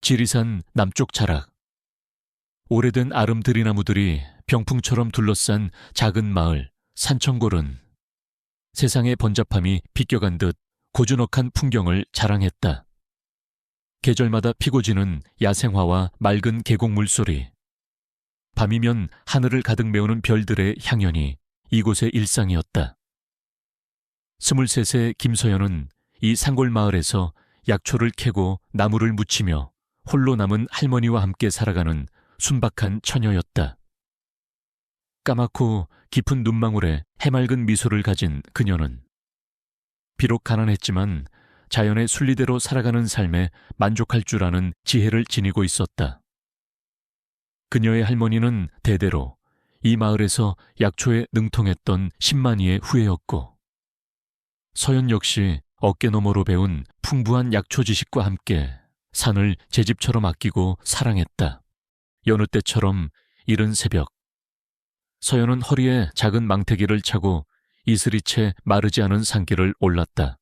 지리산 남쪽 자락. 오래된 아름 들이나무들이 병풍처럼 둘러싼 작은 마을 산청골은 세상의 번잡함이 비껴간 듯 고즈넉한 풍경을 자랑했다. 계절마다 피고 지는 야생화와 맑은 계곡 물소리, 밤이면 하늘을 가득 메우는 별들의 향연이 이곳의 일상이었다. 23세 김서연은 이 산골 마을에서 약초를 캐고 나무를 묻히며 홀로 남은 할머니와 함께 살아가는 순박한 처녀였다. 까맣고 깊은 눈망울에 해맑은 미소를 가진 그녀는 비록 가난했지만 자연의 순리대로 살아가는 삶에 만족할 줄 아는 지혜를 지니고 있었다. 그녀의 할머니는 대대로 이 마을에서 약초에 능통했던 10만이의 후예였고, 서연 역시 어깨너머로 배운 풍부한 약초 지식과 함께 산을 제 집처럼 아끼고 사랑했다. 여느 때처럼 이른 새벽, 서연은 허리에 작은 망태기를 차고 이슬이 채 마르지 않은 산길을 올랐다.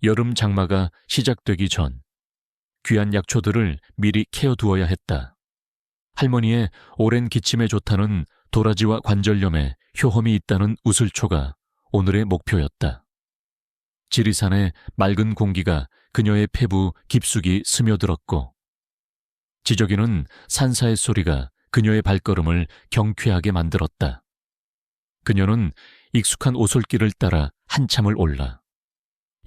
여름 장마가 시작되기 전 귀한 약초들을 미리 캐어두어야 했다. 할머니의 오랜 기침에 좋다는 도라지와 관절염에 효험이 있다는 우슬초가 오늘의 목표였다. 지리산의 맑은 공기가 그녀의 폐부 깊숙이 스며들었고, 지저귀는 산사의 소리가 그녀의 발걸음을 경쾌하게 만들었다. 그녀는 익숙한 오솔길을 따라 한참을 올라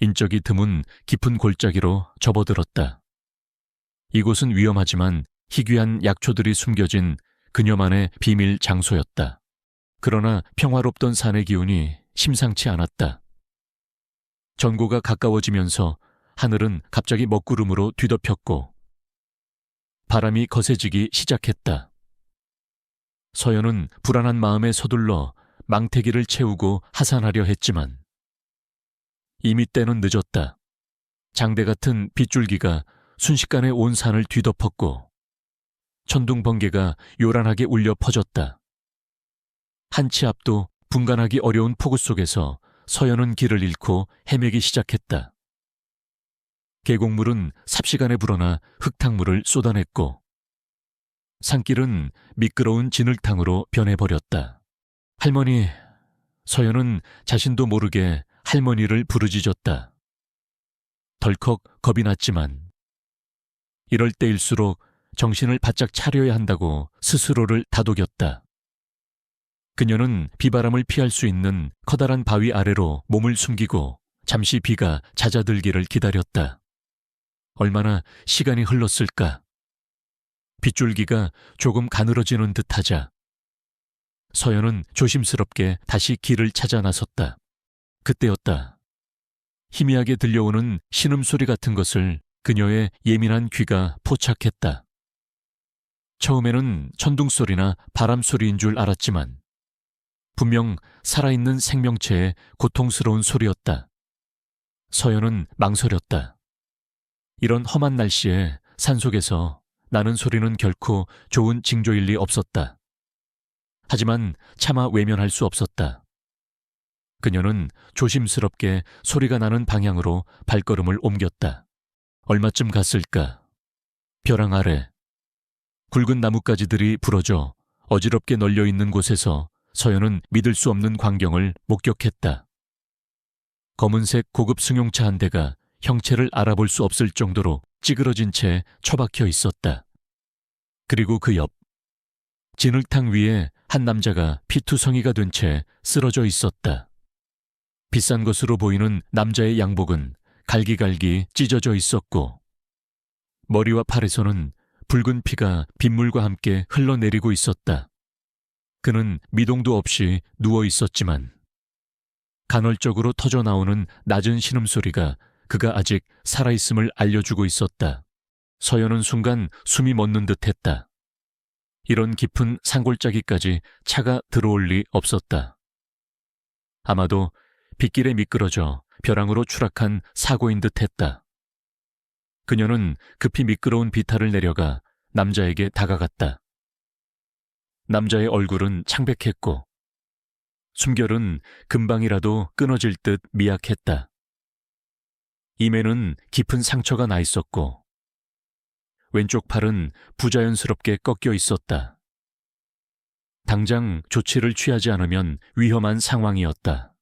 인적이 드문 깊은 골짜기로 접어들었다. 이곳은 위험하지만 희귀한 약초들이 숨겨진 그녀만의 비밀 장소였다. 그러나 평화롭던 산의 기운이 심상치 않았다. 전고가 가까워지면서 하늘은 갑자기 먹구름으로 뒤덮였고 바람이 거세지기 시작했다. 서연은 불안한 마음에 서둘러 망태기를 채우고 하산하려 했지만 이미 때는 늦었다. 장대 같은 빗줄기가 순식간에 온 산을 뒤덮었고 천둥 번개가 요란하게 울려 퍼졌다. 한치 앞도 분간하기 어려운 폭우 속에서 서연은 길을 잃고 헤매기 시작했다. 계곡물은 삽시간에 불어나 흙탕물을 쏟아냈고 산길은 미끄러운 진흙탕으로 변해버렸다. 할머니, 서연은 자신도 모르게 할머니를 부르짖었다. 덜컥 겁이 났지만 이럴 때일수록 정신을 바짝 차려야 한다고 스스로를 다독였다. 그녀는 비바람을 피할 수 있는 커다란 바위 아래로 몸을 숨기고 잠시 비가 잦아들기를 기다렸다. 얼마나 시간이 흘렀을까? 빗줄기가 조금 가늘어지는 듯하자 서연은 조심스럽게 다시 길을 찾아 나섰다. 그때였다. 희미하게 들려오는 신음소리 같은 것을 그녀의 예민한 귀가 포착했다. 처음에는 천둥소리나 바람소리인 줄 알았지만 분명 살아있는 생명체의 고통스러운 소리였다. 서연은 망설였다. 이런 험한 날씨에 산속에서 나는 소리는 결코 좋은 징조일 리 없었다. 하지만 차마 외면할 수 없었다. 그녀는 조심스럽게 소리가 나는 방향으로 발걸음을 옮겼다. 얼마쯤 갔을까? 벼랑 아래 굵은 나뭇가지들이 부러져 어지럽게 널려있는 곳에서 서연은 믿을 수 없는 광경을 목격했다. 검은색 고급 승용차 한 대가 형체를 알아볼 수 없을 정도로 찌그러진 채 처박혀 있었다. 그리고 그 옆 진흙탕 위에 한 남자가 피투성이가 된 채 쓰러져 있었다. 비싼 것으로 보이는 남자의 양복은 갈기갈기 찢어져 있었고 머리와 팔에서는 붉은 피가 빗물과 함께 흘러내리고 있었다. 그는 미동도 없이 누워 있었지만 간헐적으로 터져나오는 낮은 신음소리가 그가 아직 살아있음을 알려주고 있었다. 서연은 순간 숨이 멎는 듯했다. 이런 깊은 산골짜기까지 차가 들어올 리 없었다. 아마도 빗길에 미끄러져 벼랑으로 추락한 사고인 듯했다. 그녀는 급히 미끄러운 비탈을 내려가 남자에게 다가갔다. 남자의 얼굴은 창백했고 숨결은 금방이라도 끊어질 듯 미약했다. 임에는 깊은 상처가 나 있었고 왼쪽 팔은 부자연스럽게 꺾여 있었다. 당장 조치를 취하지 않으면 위험한 상황이었다.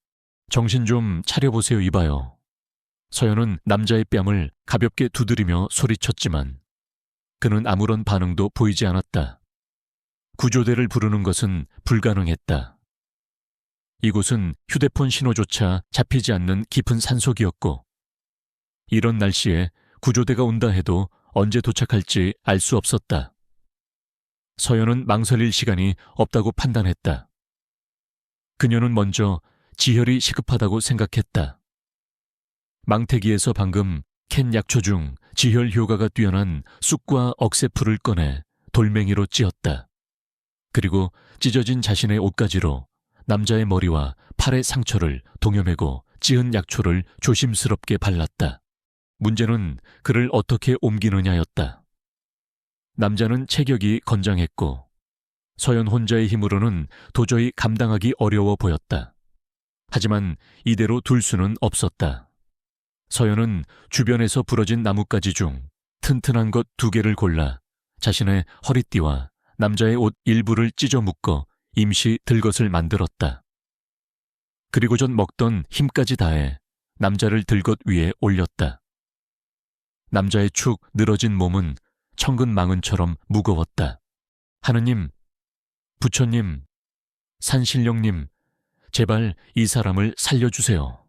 정신 좀 차려보세요, 이봐요. 서연은 남자의 뺨을 가볍게 두드리며 소리쳤지만 그는 아무런 반응도 보이지 않았다. 구조대를 부르는 것은 불가능했다. 이곳은 휴대폰 신호조차 잡히지 않는 깊은 산속이었고 이런 날씨에 구조대가 온다 해도 언제 도착할지 알 수 없었다. 서연은 망설일 시간이 없다고 판단했다. 그녀는 먼저 지혈이 시급하다고 생각했다. 망태기에서 방금 캔 약초 중 지혈 효과가 뛰어난 쑥과 억새풀을 꺼내 돌멩이로 찧었다. 그리고 찢어진 자신의 옷가지로 남자의 머리와 팔의 상처를 동여매고 찧은 약초를 조심스럽게 발랐다. 문제는 그를 어떻게 옮기느냐였다. 남자는 체격이 건장했고 서연 혼자의 힘으로는 도저히 감당하기 어려워 보였다. 하지만 이대로 둘 수는 없었다. 서연은 주변에서 부러진 나뭇가지 중 튼튼한 것 2개를 골라 자신의 허리띠와 남자의 옷 일부를 찢어 묶어 임시 들것을 만들었다. 그리고 전 먹던 힘까지 다해 남자를 들것 위에 올렸다. 남자의 축 늘어진 몸은 청근 망은처럼 무거웠다. 하느님, 부처님, 산신령님, 제발 이 사람을 살려주세요.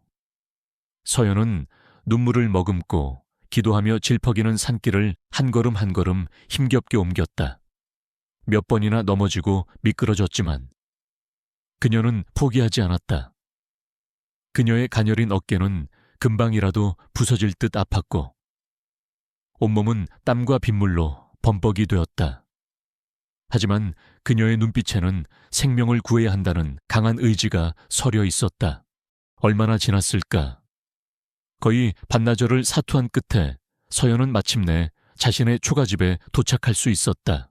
서연은 눈물을 머금고 기도하며 질퍽이는 산길을 한 걸음 한 걸음 힘겹게 옮겼다. 몇 번이나 넘어지고 미끄러졌지만 그녀는 포기하지 않았다. 그녀의 가녀린 어깨는 금방이라도 부서질 듯 아팠고 온몸은 땀과 빗물로 범벅이 되었다. 하지만 그녀의 눈빛에는 생명을 구해야 한다는 강한 의지가 서려 있었다. 얼마나 지났을까? 거의 반나절을 사투한 끝에 서연은 마침내 자신의 초가집에 도착할 수 있었다.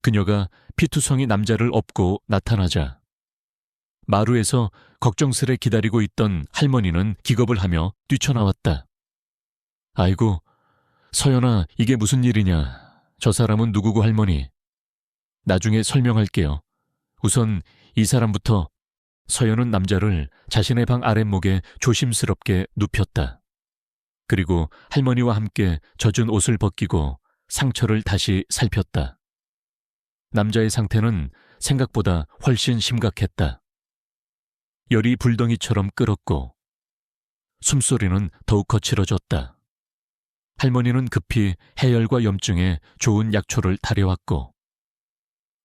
그녀가 피투성이 남자를 업고 나타나자 마루에서 걱정스레 기다리고 있던 할머니는 기겁을 하며 뛰쳐나왔다. 아이고, 서연아, 이게 무슨 일이냐. 저 사람은 누구고 할머니. 나중에 설명할게요. 우선 이 사람부터. 서연은 남자를 자신의 방 아랫목에 조심스럽게 눕혔다. 그리고 할머니와 함께 젖은 옷을 벗기고 상처를 다시 살폈다. 남자의 상태는 생각보다 훨씬 심각했다. 열이 불덩이처럼 끓었고 숨소리는 더욱 거칠어졌다. 할머니는 급히 해열과 염증에 좋은 약초를 다려왔고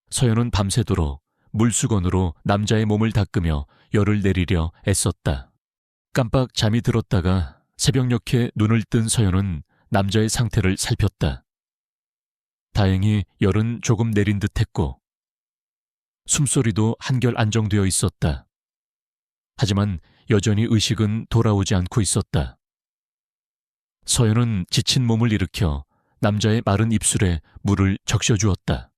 서연은 밤새도록 물수건으로 남자의 몸을 닦으며 열을 내리려 애썼다. 깜빡 잠이 들었다가 새벽녘에 눈을 뜬 서연은 남자의 상태를 살폈다. 다행히 열은 조금 내린 듯했고 숨소리도 한결 안정되어 있었다. 하지만 여전히 의식은 돌아오지 않고 있었다. 서연은 지친 몸을 일으켜 남자의 마른 입술에 물을 적셔주었다.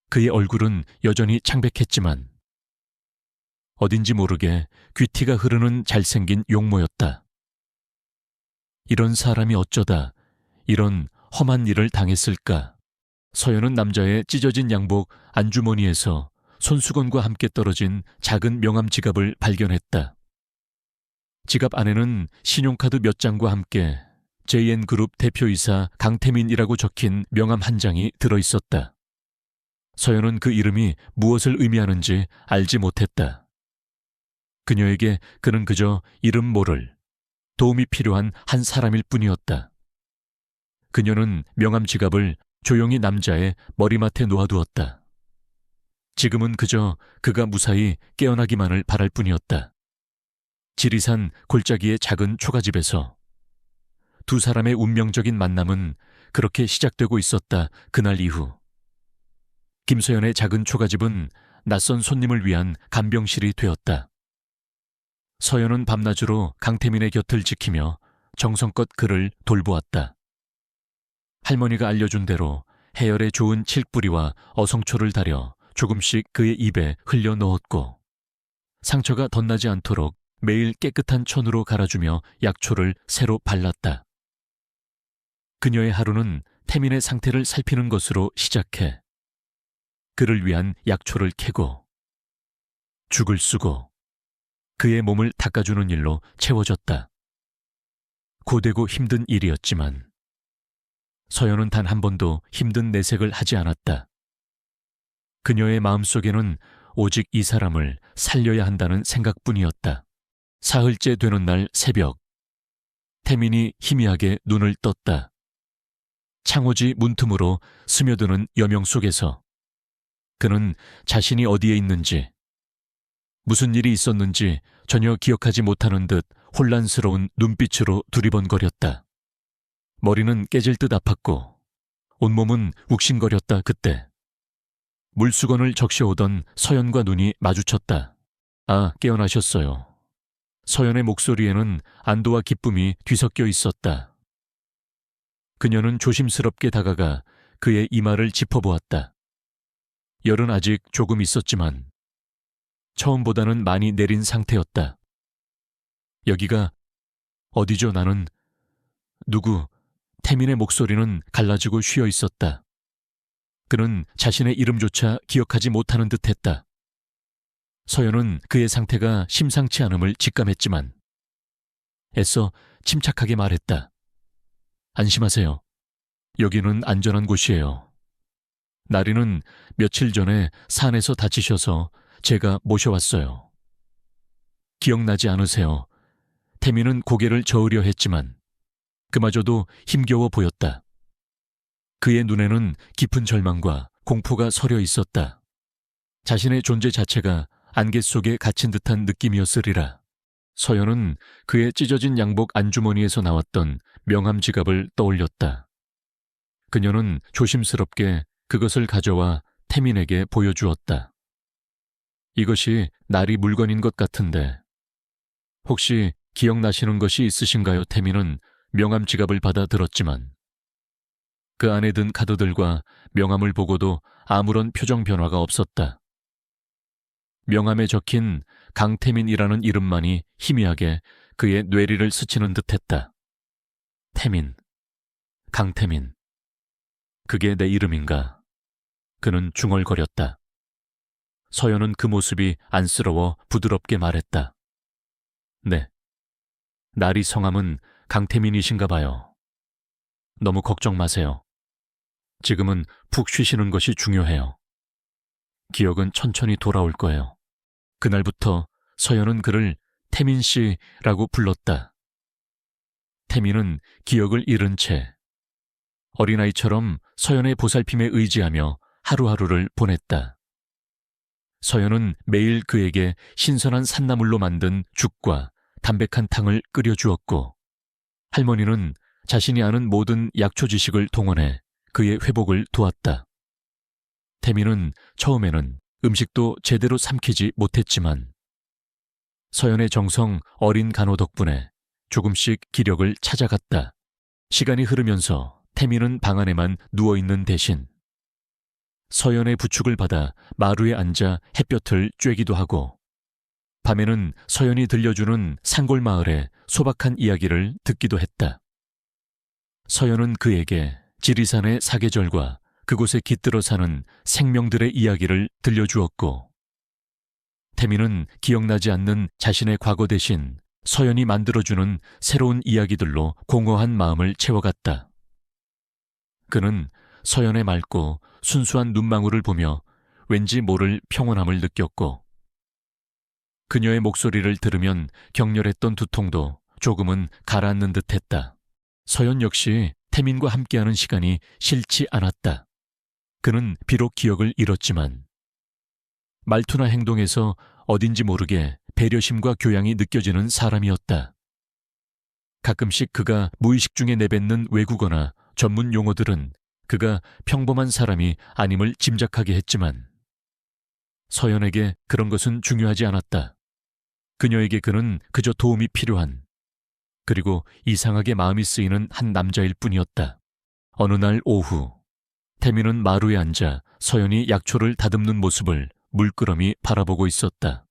그의 얼굴은 여전히 창백했지만 어딘지 모르게 귀티가 흐르는 잘생긴 용모였다. 이런 사람이 어쩌다 이런 험한 일을 당했을까? 서연은 남자의 찢어진 양복 안주머니에서 손수건과 함께 떨어진 작은 명함 지갑을 발견했다. 지갑 안에는 신용카드 몇 장과 함께 JN그룹 대표이사 강태민이라고 적힌 명함 한 장이 들어있었다. 서연은 그 이름이 무엇을 의미하는지 알지 못했다. 그녀에게 그는 그저 이름 모를 도움이 필요한 한 사람일 뿐이었다. 그녀는 명함 지갑을 조용히 남자의 머리맡에 놓아두었다. 지금은 그저 그가 무사히 깨어나기만을 바랄 뿐이었다. 지리산 골짜기의 작은 초가집에서 두 사람의 운명적인 만남은 그렇게 시작되고 있었다. 그날 이후 김서연의 작은 초가집은 낯선 손님을 위한 간병실이 되었다. 서연은 밤낮으로 강태민의 곁을 지키며 정성껏 그를 돌보았다. 할머니가 알려준 대로 해열에 좋은 칡뿌리와 어성초를 달여 조금씩 그의 입에 흘려 넣었고 상처가 덧나지 않도록 매일 깨끗한 천으로 갈아주며 약초를 새로 발랐다. 그녀의 하루는 태민의 상태를 살피는 것으로 시작해 그를 위한 약초를 캐고 죽을 쓰고 그의 몸을 닦아주는 일로 채워졌다. 고되고 힘든 일이었지만 서연은 단 한 번도 힘든 내색을 하지 않았다. 그녀의 마음속에는 오직 이 사람을 살려야 한다는 생각뿐이었다. 사흘째 되는 날 새벽, 태민이 희미하게 눈을 떴다. 창호지 문틈으로 스며드는 여명 속에서 그는 자신이 어디에 있는지, 무슨 일이 있었는지 전혀 기억하지 못하는 듯 혼란스러운 눈빛으로 두리번거렸다. 머리는 깨질 듯 아팠고 온몸은 욱신거렸다. 그때 물수건을 적셔오던 서연과 눈이 마주쳤다. 아, 깨어나셨어요. 서연의 목소리에는 안도와 기쁨이 뒤섞여 있었다. 그녀는 조심스럽게 다가가 그의 이마를 짚어보았다. 열은 아직 조금 있었지만 처음보다는 많이 내린 상태였다. 여기가 어디죠? 나는 누구? 태민의 목소리는 갈라지고 쉬어 있었다. 그는 자신의 이름조차 기억하지 못하는 듯했다. 서연은 그의 상태가 심상치 않음을 직감했지만 애써 침착하게 말했다. 안심하세요. 여기는 안전한 곳이에요. 나리는 며칠 전에 산에서 다치셔서 제가 모셔왔어요. 기억나지 않으세요? 태민은 고개를 저으려 했지만 그마저도 힘겨워 보였다. 그의 눈에는 깊은 절망과 공포가 서려 있었다. 자신의 존재 자체가 안개 속에 갇힌 듯한 느낌이었으리라. 서연은 그의 찢어진 양복 안주머니에서 나왔던 명함 지갑을 떠올렸다. 그녀는 조심스럽게 그것을 가져와 태민에게 보여주었다. 이것이 나리 물건인 것 같은데 혹시 기억나시는 것이 있으신가요? 태민은 명함 지갑을 받아 들었지만 그 안에 든 카드들과 명함을 보고도 아무런 표정 변화가 없었다. 명함에 적힌 강태민이라는 이름만이 희미하게 그의 뇌리를 스치는 듯했다. 태민, 강태민. 그게 내 이름인가? 그는 중얼거렸다. 서연은 그 모습이 안쓰러워 부드럽게 말했다. 네. 나리 성함은 강태민이신가 봐요. 너무 걱정 마세요. 지금은 푹 쉬시는 것이 중요해요. 기억은 천천히 돌아올 거예요. 그날부터 서연은 그를 태민 씨라고 불렀다. 태민은 기억을 잃은 채 어린아이처럼 서연의 보살핌에 의지하며 하루하루를 보냈다. 서연은 매일 그에게 신선한 산나물로 만든 죽과 담백한 탕을 끓여주었고 할머니는 자신이 아는 모든 약초 지식을 동원해 그의 회복을 도왔다. 태민은 처음에는 음식도 제대로 삼키지 못했지만 서연의 정성 어린 간호 덕분에 조금씩 기력을 찾아갔다. 시간이 흐르면서 태민은 방 안에만 누워있는 대신 서연의 부축을 받아 마루에 앉아 햇볕을 쬐기도 하고 밤에는 서연이 들려주는 산골마을의 소박한 이야기를 듣기도 했다. 서연은 그에게 지리산의 사계절과 그곳에 깃들어 사는 생명들의 이야기를 들려주었고 태민은 기억나지 않는 자신의 과거 대신 서연이 만들어주는 새로운 이야기들로 공허한 마음을 채워갔다. 그는 서연의 맑고 순수한 눈망울을 보며 왠지 모를 평온함을 느꼈고 그녀의 목소리를 들으면 격렬했던 두통도 조금은 가라앉는 듯했다. 서연 역시 태민과 함께하는 시간이 싫지 않았다. 그는 비록 기억을 잃었지만 말투나 행동에서 어딘지 모르게 배려심과 교양이 느껴지는 사람이었다. 가끔씩 그가 무의식 중에 내뱉는 외국어나 전문 용어들은 그가 평범한 사람이 아님을 짐작하게 했지만 서연에게 그런 것은 중요하지 않았다. 그녀에게 그는 그저 도움이 필요한 그리고 이상하게 마음이 쓰이는 한 남자일 뿐이었다. 어느 날 오후 태민은 마루에 앉아 서연이 약초를 다듬는 모습을 물끄러미 바라보고 있었다.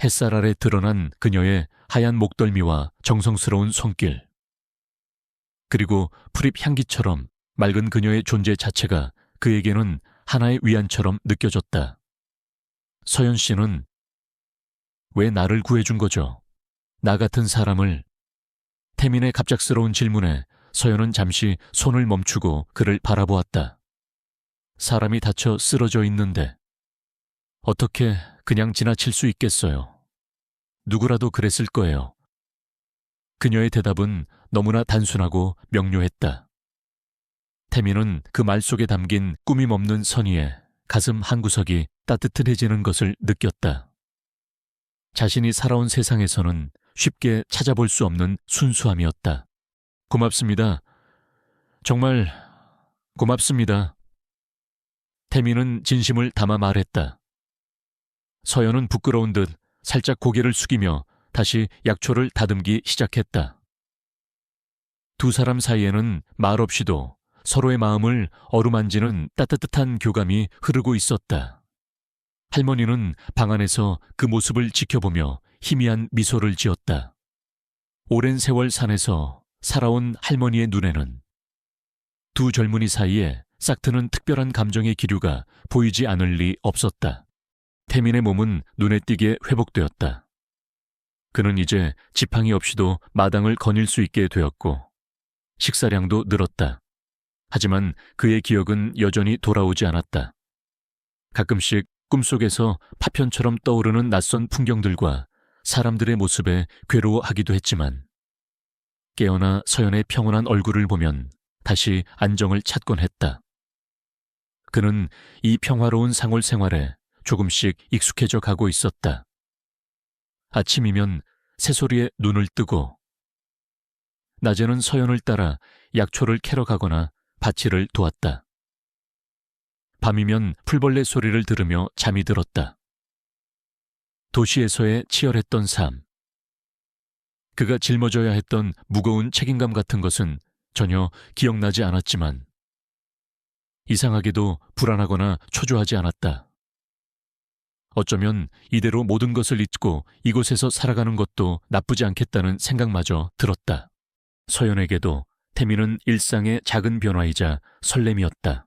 햇살 아래 드러난 그녀의 하얀 목덜미와 정성스러운 손길. 그리고 풀잎 향기처럼 맑은 그녀의 존재 자체가 그에게는 하나의 위안처럼 느껴졌다. 서연 씨는 왜 나를 구해준 거죠? 나 같은 사람을. 태민의 갑작스러운 질문에 서연은 잠시 손을 멈추고 그를 바라보았다. 사람이 다쳐 쓰러져 있는데 어떻게 그냥 지나칠 수 있겠어요? 누구라도 그랬을 거예요. 그녀의 대답은 너무나 단순하고 명료했다. 태민은 그 말 속에 담긴 꾸밈 없는 선의에 가슴 한구석이 따뜻해지는 것을 느꼈다. 자신이 살아온 세상에서는 쉽게 찾아볼 수 없는 순수함이었다. 고맙습니다. 정말 고맙습니다. 태민은 진심을 담아 말했다. 서연은 부끄러운 듯 살짝 고개를 숙이며 다시 약초를 다듬기 시작했다. 두 사람 사이에는 말없이도 서로의 마음을 어루만지는 따뜻한 교감이 흐르고 있었다. 할머니는 방 안에서 그 모습을 지켜보며 희미한 미소를 지었다. 오랜 세월 산에서 살아온 할머니의 눈에는 두 젊은이 사이에 싹트는 특별한 감정의 기류가 보이지 않을 리 없었다. 태민의 몸은 눈에 띄게 회복되었다. 그는 이제 지팡이 없이도 마당을 거닐 수 있게 되었고 식사량도 늘었다. 하지만 그의 기억은 여전히 돌아오지 않았다. 가끔씩 꿈속에서 파편처럼 떠오르는 낯선 풍경들과 사람들의 모습에 괴로워하기도 했지만 깨어나 서연의 평온한 얼굴을 보면 다시 안정을 찾곤 했다. 그는 이 평화로운 상월 생활에 조금씩 익숙해져 가고 있었다. 아침이면 새소리에 눈을 뜨고 낮에는 서연을 따라 약초를 캐러 가거나 밭일을 도왔다. 밤이면 풀벌레 소리를 들으며 잠이 들었다. 도시에서의 치열했던 삶. 그가 짊어져야 했던 무거운 책임감 같은 것은 전혀 기억나지 않았지만 이상하게도 불안하거나 초조하지 않았다. 어쩌면 이대로 모든 것을 잊고 이곳에서 살아가는 것도 나쁘지 않겠다는 생각마저 들었다. 서연에게도 태민은 일상의 작은 변화이자 설렘이었다.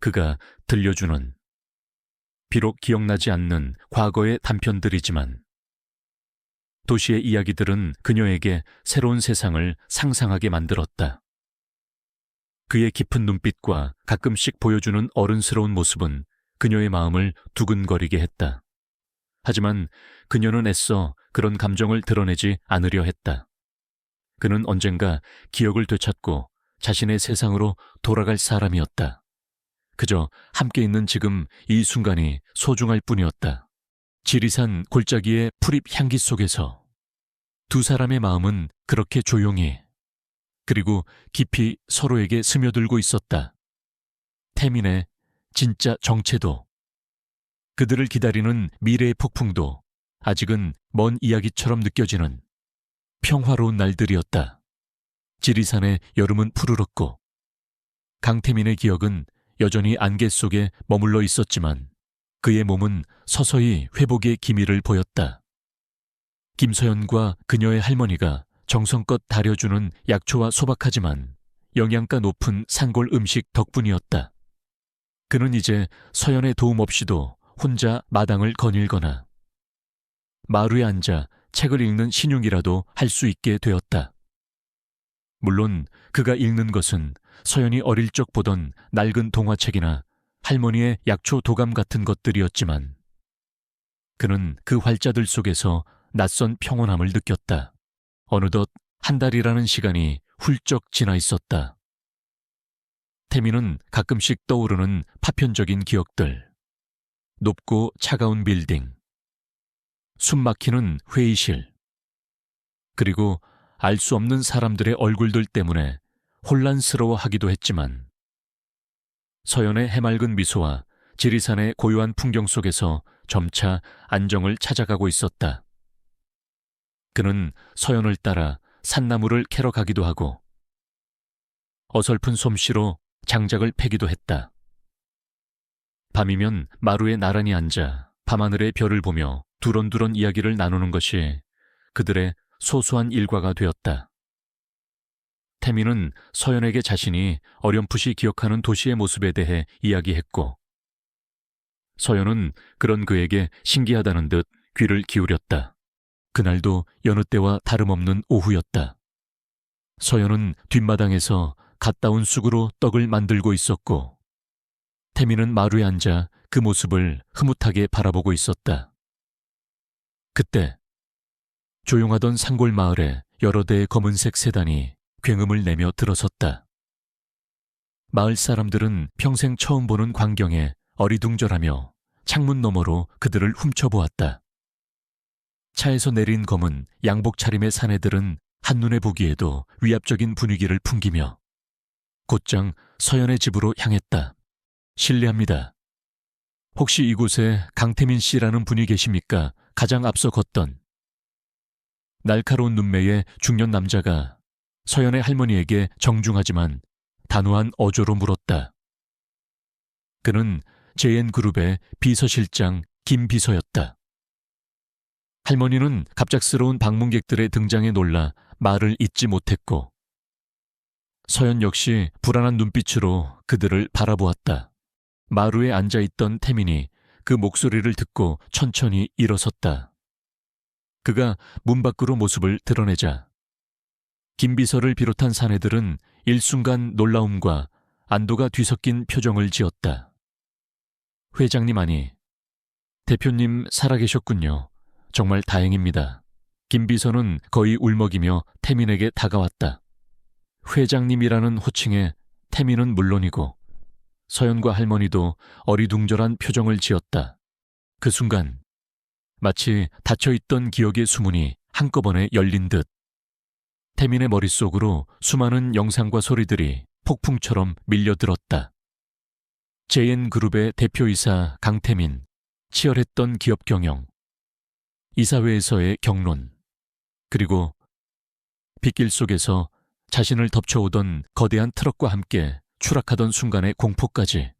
그가 들려주는 비록 기억나지 않는 과거의 단편들이지만 도시의 이야기들은 그녀에게 새로운 세상을 상상하게 만들었다. 그의 깊은 눈빛과 가끔씩 보여주는 어른스러운 모습은 그녀의 마음을 두근거리게 했다. 하지만 그녀는 애써 그런 감정을 드러내지 않으려 했다. 그는 언젠가 기억을 되찾고 자신의 세상으로 돌아갈 사람이었다. 그저 함께 있는 지금 이 순간이 소중할 뿐이었다. 지리산 골짜기의 풀잎 향기 속에서 두 사람의 마음은 그렇게 조용히 그리고 깊이 서로에게 스며들고 있었다. 태민의 진짜 정체도 그들을 기다리는 미래의 폭풍도 아직은 먼 이야기처럼 느껴지는 평화로운 날들이었다. 지리산의 여름은 푸르렀고 강태민의 기억은 여전히 안개 속에 머물러 있었지만 그의 몸은 서서히 회복의 기미를 보였다. 김서연과 그녀의 할머니가 정성껏 다려주는 약초와 소박하지만 영양가 높은 산골 음식 덕분이었다. 그는 이제 서연의 도움 없이도 혼자 마당을 거닐거나 마루에 앉아 책을 읽는 신용이라도 할 수 있게 되었다. 물론 그가 읽는 것은 서연이 어릴 적 보던 낡은 동화책이나 할머니의 약초 도감 같은 것들이었지만 그는 그 활자들 속에서 낯선 평온함을 느꼈다. 어느덧 한 달이라는 시간이 훌쩍 지나 있었다. 태민은 가끔씩 떠오르는 파편적인 기억들, 높고 차가운 빌딩, 숨막히는 회의실, 그리고 알 수 없는 사람들의 얼굴들 때문에 혼란스러워하기도 했지만 서연의 해맑은 미소와 지리산의 고요한 풍경 속에서 점차 안정을 찾아가고 있었다. 그는 서연을 따라 산나무를 캐러 가기도 하고 어설픈 솜씨로 장작을 패기도 했다. 밤이면 마루에 나란히 앉아 밤하늘의 별을 보며 두런두런 이야기를 나누는 것이 그들의 소소한 일과가 되었다. 태민은 서연에게 자신이 어렴풋이 기억하는 도시의 모습에 대해 이야기했고, 서연은 그런 그에게 신기하다는 듯 귀를 기울였다. 그날도 여느 때와 다름없는 오후였다. 서연은 뒷마당에서 갓 따온 쑥으로 떡을 만들고 있었고, 태민은 마루에 앉아 그 모습을 흐뭇하게 바라보고 있었다. 그때 조용하던 산골 마을에 여러 대의 검은색 세단이 굉음을 내며 들어섰다. 마을 사람들은 평생 처음 보는 광경에 어리둥절하며 창문 너머로 그들을 훔쳐보았다. 차에서 내린 검은 양복 차림의 사내들은 한눈에 보기에도 위압적인 분위기를 풍기며 곧장 서연의 집으로 향했다. 실례합니다. 혹시 이곳에 강태민 씨라는 분이 계십니까? 가장 앞서 걷던 날카로운 눈매의 중년 남자가 서연의 할머니에게 정중하지만 단호한 어조로 물었다. 그는 JN그룹의 비서실장 김비서였다. 할머니는 갑작스러운 방문객들의 등장에 놀라 말을 잇지 못했고, 서연 역시 불안한 눈빛으로 그들을 바라보았다. 마루에 앉아있던 태민이 그 목소리를 듣고 천천히 일어섰다. 그가 문 밖으로 모습을 드러내자 김비서를 비롯한 사내들은 일순간 놀라움과 안도가 뒤섞인 표정을 지었다. 회장님 아니, 대표님 살아계셨군요. 정말 다행입니다. 김비서는 거의 울먹이며 태민에게 다가왔다. 회장님이라는 호칭에 태민은 물론이고 서연과 할머니도 어리둥절한 표정을 지었다. 그 순간 마치 닫혀있던 기억의 수문이 한꺼번에 열린 듯 태민의 머릿속으로 수많은 영상과 소리들이 폭풍처럼 밀려들었다. JN그룹의 대표이사 강태민, 치열했던 기업 경영, 이사회에서의 경론, 그리고 빗길 속에서 자신을 덮쳐오던 거대한 트럭과 함께 추락하던 순간의 공포까지.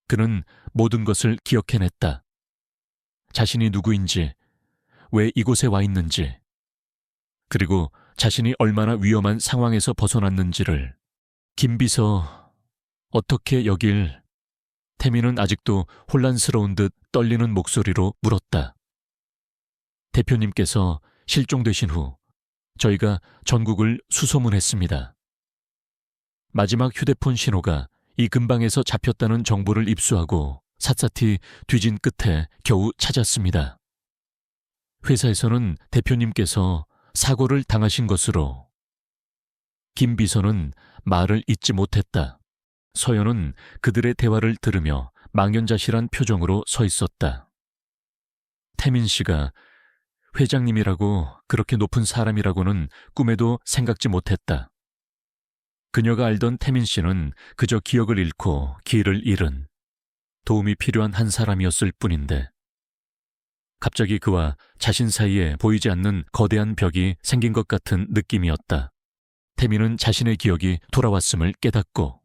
그는 모든 것을 기억해냈다. 자신이 누구인지, 왜 이곳에 와 있는지, 그리고 자신이 얼마나 위험한 상황에서 벗어났는지를. 김비서, 어떻게 여길? 태민은 아직도 혼란스러운 듯 떨리는 목소리로 물었다. 대표님께서 실종되신 후 저희가 전국을 수소문했습니다. 마지막 휴대폰 신호가 이 근방에서 잡혔다는 정보를 입수하고 샅샅이 뒤진 끝에 겨우 찾았습니다. 회사에서는 대표님께서 사고를 당하신 것으로. 김 비서는 말을 잇지 못했다. 서연은 그들의 대화를 들으며 망연자실한 표정으로 서 있었다. 태민 씨가 회장님이라고 그렇게 높은 사람이라고는 꿈에도 생각지 못했다. 그녀가 알던 태민 씨는 그저 기억을 잃고 길을 잃은 도움이 필요한 한 사람이었을 뿐인데 갑자기 그와 자신 사이에 보이지 않는 거대한 벽이 생긴 것 같은 느낌이었다. 태민은 자신의 기억이 돌아왔음을 깨닫고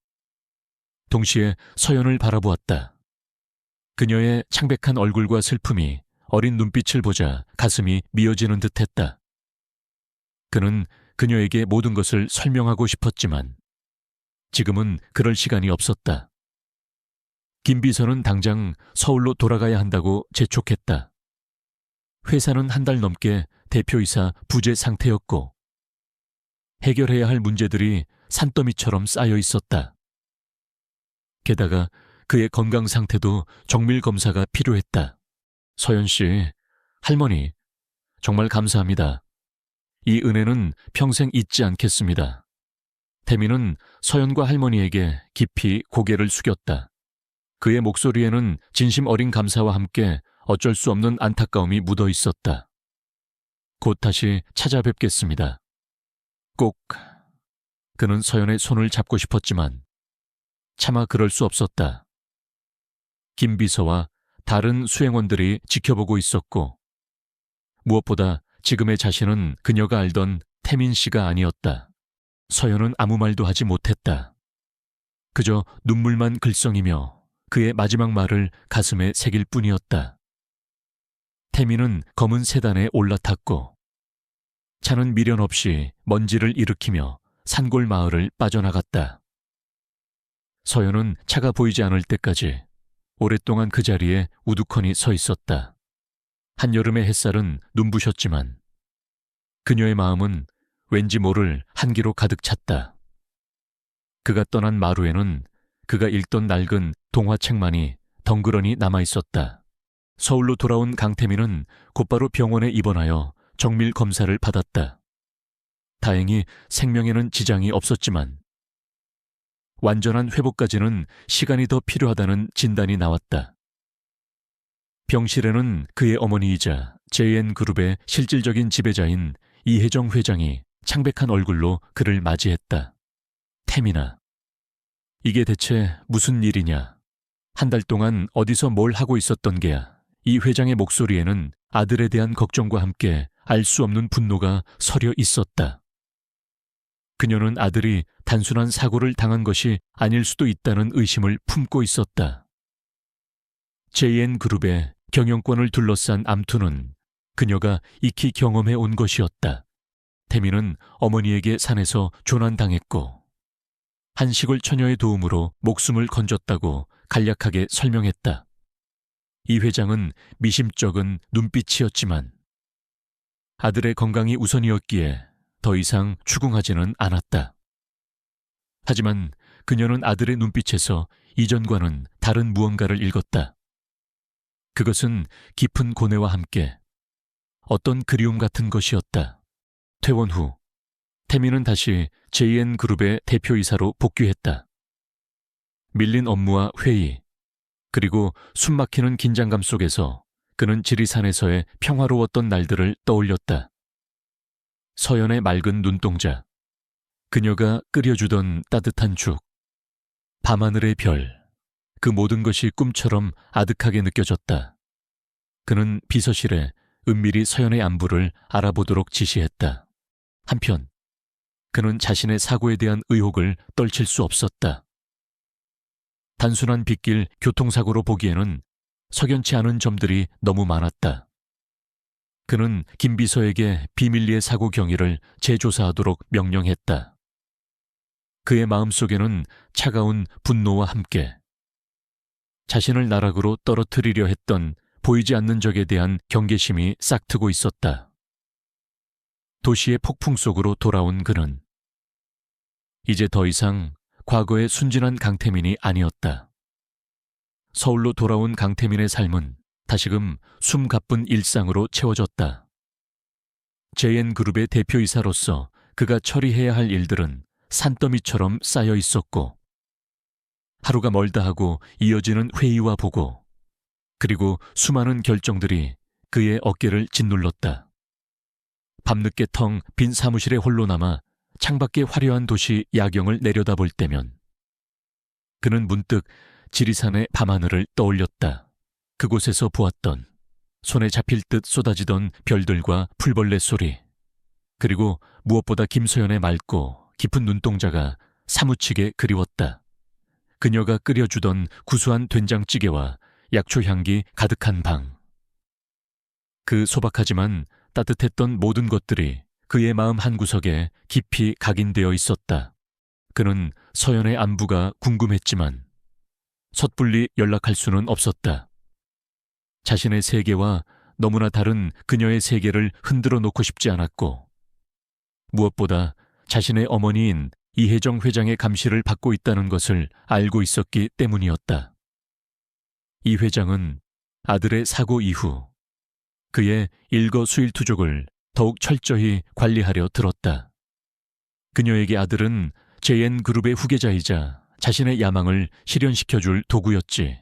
동시에 서연을 바라보았다. 그녀의 창백한 얼굴과 슬픔이 어린 눈빛을 보자 가슴이 미어지는 듯했다. 그는 그녀에게 모든 것을 설명하고 싶었지만 지금은 그럴 시간이 없었다. 김 비서는 당장 서울로 돌아가야 한다고 재촉했다. 회사는 한 달 넘게 대표이사 부재 상태였고 해결해야 할 문제들이 산더미처럼 쌓여 있었다. 게다가 그의 건강 상태도 정밀 검사가 필요했다. 서연 씨, 할머니, 정말 감사합니다. 이 은혜는 평생 잊지 않겠습니다. 태민은 서연과 할머니에게 깊이 고개를 숙였다. 그의 목소리에는 진심 어린 감사와 함께 어쩔 수 없는 안타까움이 묻어 있었다. 곧 다시 찾아뵙겠습니다. 꼭. 그는 서연의 손을 잡고 싶었지만 차마 그럴 수 없었다. 김 비서와 다른 수행원들이 지켜보고 있었고 무엇보다 지금의 자신은 그녀가 알던 태민 씨가 아니었다. 서연은 아무 말도 하지 못했다. 그저 눈물만 글썽이며 그의 마지막 말을 가슴에 새길 뿐이었다. 태민은 검은 세단에 올라탔고 차는 미련 없이 먼지를 일으키며 산골 마을을 빠져나갔다. 서연은 차가 보이지 않을 때까지 오랫동안 그 자리에 우두커니 서 있었다. 한여름의 햇살은 눈부셨지만 그녀의 마음은 왠지 모를 한기로 가득 찼다. 그가 떠난 마루에는 그가 읽던 낡은 동화책만이 덩그러니 남아있었다. 서울로 돌아온 강태민은 곧바로 병원에 입원하여 정밀 검사를 받았다. 다행히 생명에는 지장이 없었지만 완전한 회복까지는 시간이 더 필요하다는 진단이 나왔다. 병실에는 그의 어머니이자 JN그룹의 실질적인 지배자인 이혜정 회장이 창백한 얼굴로 그를 맞이했다. 태민아, 이게 대체 무슨 일이냐? 한 달 동안 어디서 뭘 하고 있었던 게야? 이 회장의 목소리에는 아들에 대한 걱정과 함께 알 수 없는 분노가 서려 있었다. 그녀는 아들이 단순한 사고를 당한 것이 아닐 수도 있다는 의심을 품고 있었다. JN그룹의 경영권을 둘러싼 암투는 그녀가 익히 경험해 온 것이었다. 태민은 어머니에게 산에서 조난당했고 한 시골 처녀의 도움으로 목숨을 건졌다고 간략하게 설명했다. 이 회장은 미심쩍은 눈빛이었지만 아들의 건강이 우선이었기에 더 이상 추궁하지는 않았다. 하지만 그녀는 아들의 눈빛에서 이전과는 다른 무언가를 읽었다. 그것은 깊은 고뇌와 함께 어떤 그리움 같은 것이었다. 퇴원 후 태민은 다시 JN그룹의 대표이사로 복귀했다. 밀린 업무와 회의, 그리고 숨막히는 긴장감 속에서 그는 지리산에서의 평화로웠던 날들을 떠올렸다. 서연의 맑은 눈동자, 그녀가 끓여주던 따뜻한 죽, 밤하늘의 별, 그 모든 것이 꿈처럼 아득하게 느껴졌다. 그는 비서실에 은밀히 서연의 안부를 알아보도록 지시했다. 한편 그는 자신의 사고에 대한 의혹을 떨칠 수 없었다. 단순한 빗길 교통사고로 보기에는 석연치 않은 점들이 너무 많았다. 그는 김 비서에게 비밀리에 사고 경위를 재조사하도록 명령했다. 그의 마음속에는 차가운 분노와 함께 자신을 나락으로 떨어뜨리려 했던 보이지 않는 적에 대한 경계심이 싹트고 있었다. 도시의 폭풍 속으로 돌아온 그는 이제 더 이상 과거의 순진한 강태민이 아니었다. 서울로 돌아온 강태민의 삶은 다시금 숨가쁜 일상으로 채워졌다. JN그룹의 대표이사로서 그가 처리해야 할 일들은 산더미처럼 쌓여 있었고 하루가 멀다 하고 이어지는 회의와 보고 그리고 수많은 결정들이 그의 어깨를 짓눌렀다. 밤늦게 텅 빈 사무실에 홀로 남아 창밖의 화려한 도시 야경을 내려다볼 때면 그는 문득 지리산의 밤하늘을 떠올렸다. 그곳에서 보았던 손에 잡힐 듯 쏟아지던 별들과 풀벌레 소리, 그리고 무엇보다 김소연의 맑고 깊은 눈동자가 사무치게 그리웠다. 그녀가 끓여주던 구수한 된장찌개와 약초 향기 가득한 방. 그 소박하지만 따뜻했던 모든 것들이 그의 마음 한구석에 깊이 각인되어 있었다. 그는 서연의 안부가 궁금했지만 섣불리 연락할 수는 없었다. 자신의 세계와 너무나 다른 그녀의 세계를 흔들어 놓고 싶지 않았고 무엇보다 자신의 어머니인 이혜정 회장의 감시를 받고 있다는 것을 알고 있었기 때문이었다. 이 회장은 아들의 사고 이후 그의 일거수일투족을 더욱 철저히 관리하려 들었다. 그녀에게 아들은 JN그룹의 후계자이자 자신의 야망을 실현시켜줄 도구였지.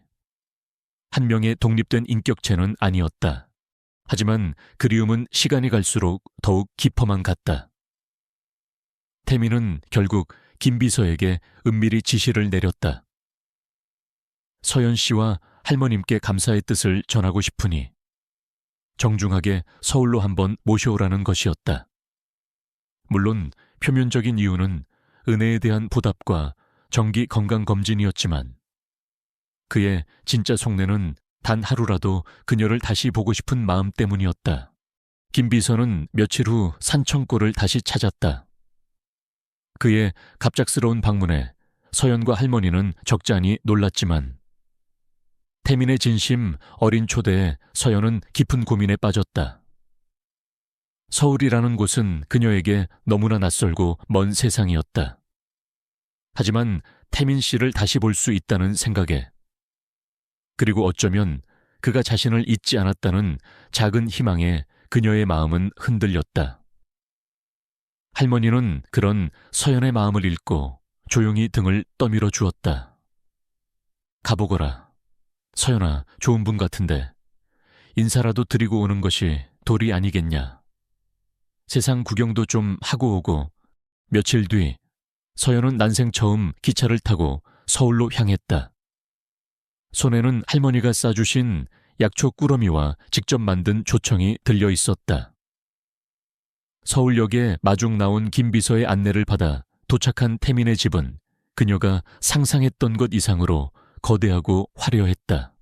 한 명의 독립된 인격체는 아니었다. 하지만 그리움은 시간이 갈수록 더욱 깊어만 갔다. 태민은 결국 김 비서에게 은밀히 지시를 내렸다. 서연 씨와 할머님께 감사의 뜻을 전하고 싶으니 정중하게 서울로 한번 모셔오라는 것이었다. 물론 표면적인 이유는 은혜에 대한 보답과 정기 건강검진이었지만 그의 진짜 속내는 단 하루라도 그녀를 다시 보고 싶은 마음 때문이었다. 김 비서는 며칠 후 산청골을 다시 찾았다. 그의 갑작스러운 방문에 서연과 할머니는 적잖이 놀랐지만 태민의 진심 어린 초대에 서연은 깊은 고민에 빠졌다. 서울이라는 곳은 그녀에게 너무나 낯설고 먼 세상이었다. 하지만 태민 씨를 다시 볼 수 있다는 생각에, 그리고 어쩌면 그가 자신을 잊지 않았다는 작은 희망에 그녀의 마음은 흔들렸다. 할머니는 그런 서연의 마음을 읽고 조용히 등을 떠밀어 주었다. 가보거라. 서연아, 좋은 분 같은데 인사라도 드리고 오는 것이 도리 아니겠냐. 세상 구경도 좀 하고 오고. 며칠 뒤 서연은 난생 처음 기차를 타고 서울로 향했다. 손에는 할머니가 싸주신 약초 꾸러미와 직접 만든 조청이 들려 있었다. 서울역에 마중 나온 김비서의 안내를 받아 도착한 태민의 집은 그녀가 상상했던 것 이상으로 거대하고 화려했다.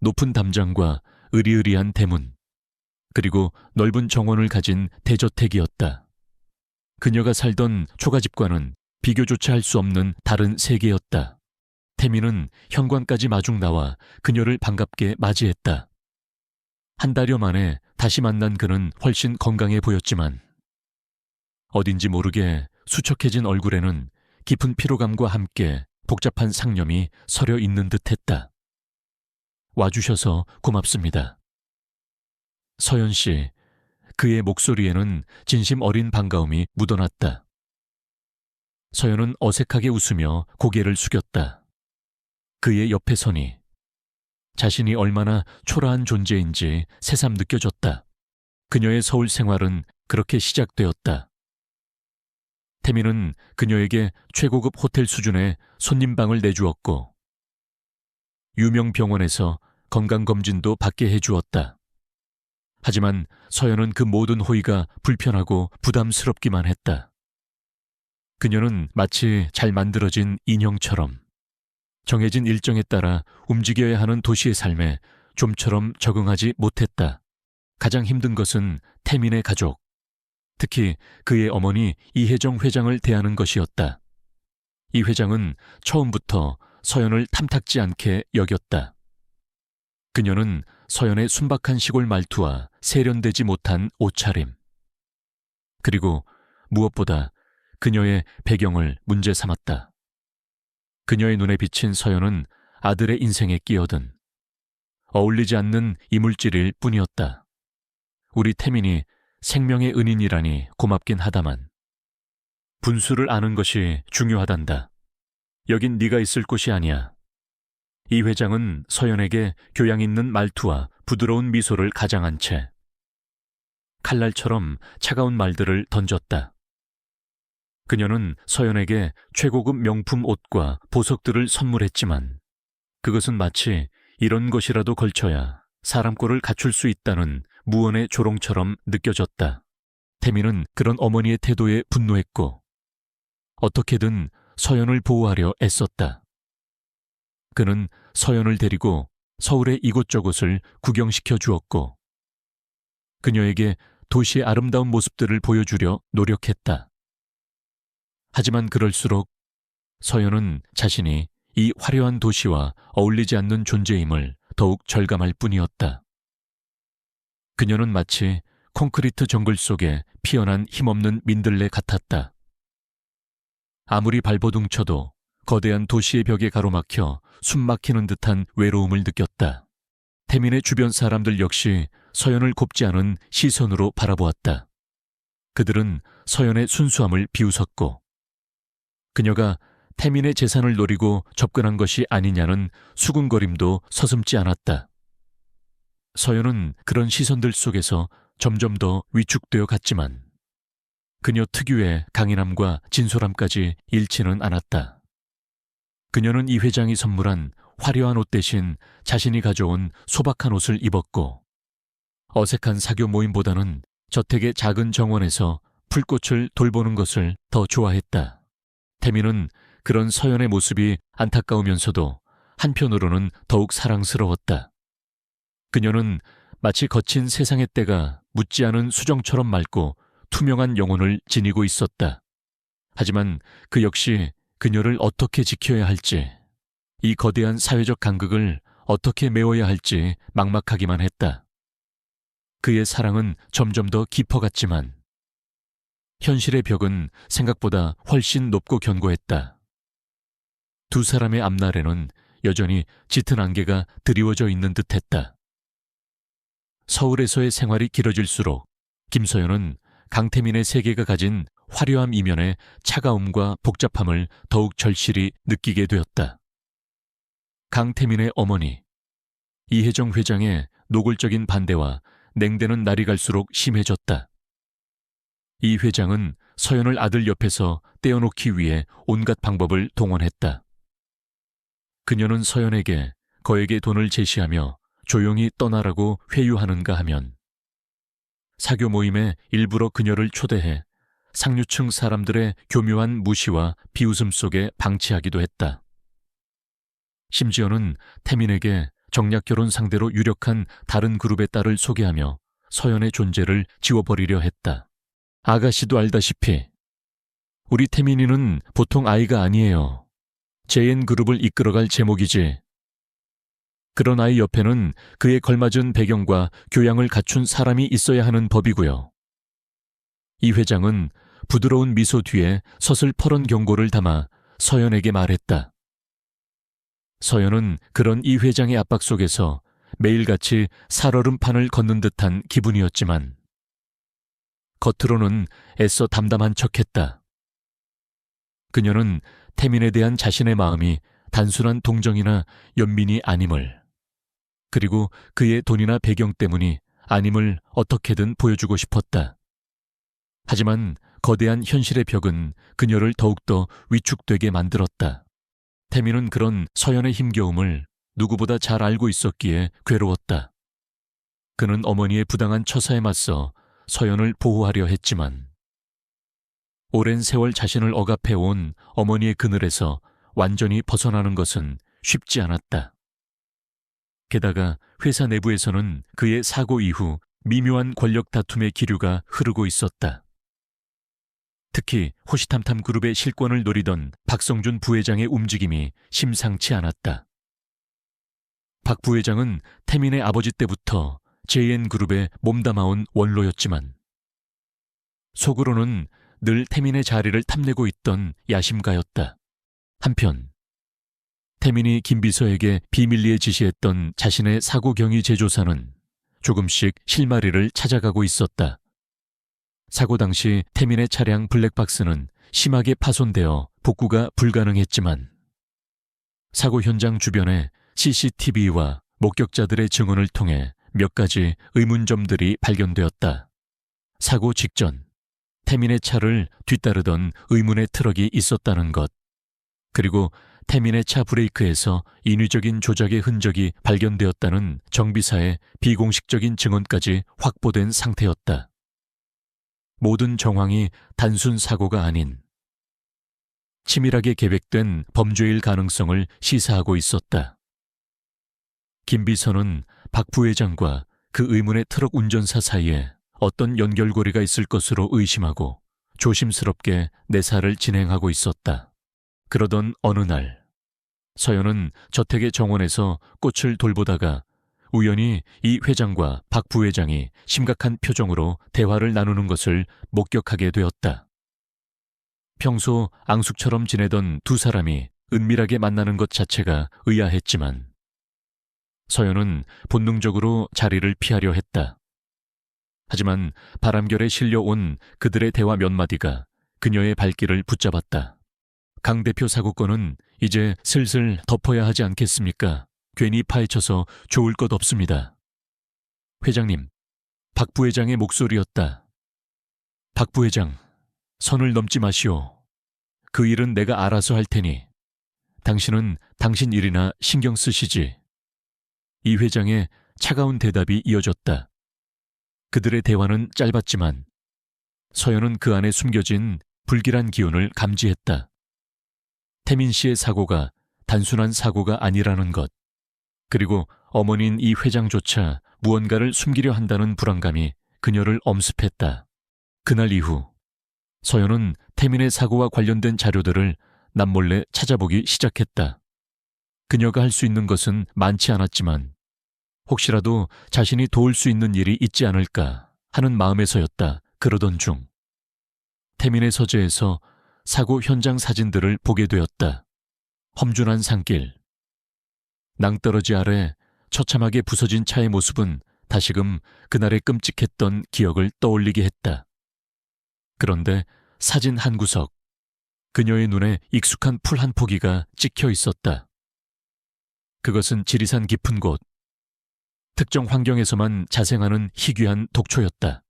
높은 담장과 으리으리한 대문, 그리고 넓은 정원을 가진 대저택이었다. 그녀가 살던 초가집과는 비교조차 할 수 없는 다른 세계였다. 태민은 현관까지 마중 나와 그녀를 반갑게 맞이했다. 한 달여 만에 다시 만난 그는 훨씬 건강해 보였지만 어딘지 모르게 수척해진 얼굴에는 깊은 피로감과 함께 복잡한 상념이 서려 있는 듯했다. 와주셔서 고맙습니다. 서연 씨, 그의 목소리에는 진심 어린 반가움이 묻어났다. 서연은 어색하게 웃으며 고개를 숙였다. 그의 옆에 서니 자신이 얼마나 초라한 존재인지 새삼 느껴졌다. 그녀의 서울 생활은 그렇게 시작되었다. 태민은 그녀에게 최고급 호텔 수준의 손님방을 내주었고 유명 병원에서 건강검진도 받게 해주었다. 하지만 서연은 그 모든 호의가 불편하고 부담스럽기만 했다. 그녀는 마치 잘 만들어진 인형처럼 정해진 일정에 따라 움직여야 하는 도시의 삶에 좀처럼 적응하지 못했다. 가장 힘든 것은 태민의 가족, 특히 그의 어머니 이혜정 회장을 대하는 것이었다. 이 회장은 처음부터 서연을 탐탁지 않게 여겼다. 그녀는 서연의 순박한 시골 말투와 세련되지 못한 옷차림, 그리고 무엇보다 그녀의 배경을 문제 삼았다. 그녀의 눈에 비친 서연은 아들의 인생에 끼어든 어울리지 않는 이물질일 뿐이었다. 우리 태민이 생명의 은인이라니 고맙긴 하다만 분수를 아는 것이 중요하단다. 여긴 네가 있을 곳이 아니야. 이 회장은 서연에게 교양 있는 말투와 부드러운 미소를 가장한 채 칼날처럼 차가운 말들을 던졌다. 그녀는 서연에게 최고급 명품 옷과 보석들을 선물했지만 그것은 마치 이런 것이라도 걸쳐야 사람 꼴을 갖출 수 있다는 무언의 조롱처럼 느껴졌다. 태민은 그런 어머니의 태도에 분노했고 어떻게든 서연을 보호하려 애썼다. 그는 서연을 데리고 서울의 이곳저곳을 구경시켜 주었고 그녀에게 도시의 아름다운 모습들을 보여주려 노력했다. 하지만 그럴수록 서연은 자신이 이 화려한 도시와 어울리지 않는 존재임을 더욱 절감할 뿐이었다. 그녀는 마치 콘크리트 정글 속에 피어난 힘없는 민들레 같았다. 아무리 발버둥쳐도 거대한 도시의 벽에 가로막혀 숨막히는 듯한 외로움을 느꼈다. 태민의 주변 사람들 역시 서연을 곱지 않은 시선으로 바라보았다. 그들은 서연의 순수함을 비웃었고 그녀가 태민의 재산을 노리고 접근한 것이 아니냐는 수군거림도 서슴지 않았다. 서연은 그런 시선들 속에서 점점 더 위축되어 갔지만 그녀 특유의 강인함과 진솔함까지 잃지는 않았다. 그녀는 이 회장이 선물한 화려한 옷 대신 자신이 가져온 소박한 옷을 입었고 어색한 사교 모임보다는 저택의 작은 정원에서 풀꽃을 돌보는 것을 더 좋아했다. 태민은 그런 서연의 모습이 안타까우면서도 한편으로는 더욱 사랑스러웠다. 그녀는 마치 거친 세상의 때가 묻지 않은 수정처럼 맑고 투명한 영혼을 지니고 있었다. 하지만 그 역시 그녀를 어떻게 지켜야 할지, 이 거대한 사회적 간극을 어떻게 메워야 할지 막막하기만 했다. 그의 사랑은 점점 더 깊어갔지만 현실의 벽은 생각보다 훨씬 높고 견고했다. 두 사람의 앞날에는 여전히 짙은 안개가 드리워져 있는 듯했다. 서울에서의 생활이 길어질수록 김서연은 강태민의 세계가 가진 화려함 이면의 차가움과 복잡함을 더욱 절실히 느끼게 되었다. 강태민의 어머니, 이혜정 회장의 노골적인 반대와 냉대는 날이 갈수록 심해졌다. 이 회장은 서연을 아들 옆에서 떼어놓기 위해 온갖 방법을 동원했다. 그녀는 서연에게 거액의 돈을 제시하며 조용히 떠나라고 회유하는가 하면 사교 모임에 일부러 그녀를 초대해 상류층 사람들의 교묘한 무시와 비웃음 속에 방치하기도 했다. 심지어는 태민에게 정략 결혼 상대로 유력한 다른 그룹의 딸을 소개하며 서연의 존재를 지워버리려 했다. 아가씨도 알다시피 우리 태민이는 보통 아이가 아니에요. JN그룹을 이끌어갈 제목이지. 그런 아이 옆에는 그에 걸맞은 배경과 교양을 갖춘 사람이 있어야 하는 법이고요. 이 회장은 부드러운 미소 뒤에 서슬퍼런 경고를 담아 서연에게 말했다. 서연은 그런 이 회장의 압박 속에서 매일같이 살얼음판을 걷는 듯한 기분이었지만 겉으로는 애써 담담한 척했다. 그녀는 태민에 대한 자신의 마음이 단순한 동정이나 연민이 아님을, 그리고 그의 돈이나 배경 때문이 아님을 어떻게든 보여주고 싶었다. 하지만 거대한 현실의 벽은 그녀를 더욱더 위축되게 만들었다. 태민은 그런 서연의 힘겨움을 누구보다 잘 알고 있었기에 괴로웠다. 그는 어머니의 부당한 처사에 맞서 서연을 보호하려 했지만 오랜 세월 자신을 억압해온 어머니의 그늘에서 완전히 벗어나는 것은 쉽지 않았다. 게다가 회사 내부에서는 그의 사고 이후 미묘한 권력 다툼의 기류가 흐르고 있었다. 특히 호시탐탐 그룹의 실권을 노리던 박성준 부회장의 움직임이 심상치 않았다. 박 부회장은 태민의 아버지 때부터 JN그룹에 몸담아온 원로였지만 속으로는 늘 태민의 자리를 탐내고 있던 야심가였다. 한편 태민이 김비서에게 비밀리에 지시했던 자신의 사고 경위 제조사는 조금씩 실마리를 찾아가고 있었다. 사고 당시 태민의 차량 블랙박스는 심하게 파손되어 복구가 불가능했지만 사고 현장 주변에 CCTV와 목격자들의 증언을 통해 몇 가지 의문점들이 발견되었다. 사고 직전 태민의 차를 뒤따르던 의문의 트럭이 있었다는 것, 그리고 태민의 차 브레이크에서 인위적인 조작의 흔적이 발견되었다는 정비사의 비공식적인 증언까지 확보된 상태였다. 모든 정황이 단순 사고가 아닌 치밀하게 계획된 범죄일 가능성을 시사하고 있었다. 김 비서는 박 부회장과 그 의문의 트럭 운전사 사이에 어떤 연결고리가 있을 것으로 의심하고 조심스럽게 내사를 진행하고 있었다. 그러던 어느 날 서연은 저택의 정원에서 꽃을 돌보다가 우연히 이 회장과 박 부회장이 심각한 표정으로 대화를 나누는 것을 목격하게 되었다. 평소 앙숙처럼 지내던 두 사람이 은밀하게 만나는 것 자체가 의아했지만 서연은 본능적으로 자리를 피하려 했다. 하지만 바람결에 실려온 그들의 대화 몇 마디가 그녀의 발길을 붙잡았다. 강 대표 사고건은 이제 슬슬 덮어야 하지 않겠습니까? 괜히 파헤쳐서 좋을 것 없습니다. 회장님, 박 부회장의 목소리였다. 박 부회장, 선을 넘지 마시오. 그 일은 내가 알아서 할 테니 당신은 당신 일이나 신경 쓰시지. 이 회장의 차가운 대답이 이어졌다. 그들의 대화는 짧았지만 서연은 그 안에 숨겨진 불길한 기운을 감지했다. 태민 씨의 사고가 단순한 사고가 아니라는 것, 그리고 어머니인 이 회장조차 무언가를 숨기려 한다는 불안감이 그녀를 엄습했다. 그날 이후 서연은 태민의 사고와 관련된 자료들을 남몰래 찾아보기 시작했다. 그녀가 할 수 있는 것은 많지 않았지만 혹시라도 자신이 도울 수 있는 일이 있지 않을까 하는 마음에서였다. 그러던 중 태민의 서재에서 사고 현장 사진들을 보게 되었다. 험준한 산길, 낭떠러지 아래 처참하게 부서진 차의 모습은 다시금 그날의 끔찍했던 기억을 떠올리게 했다. 그런데 사진 한 구석, 그녀의 눈에 익숙한 풀 한 포기가 찍혀 있었다. 그것은 지리산 깊은 곳, 특정 환경에서만 자생하는 희귀한 독초였다.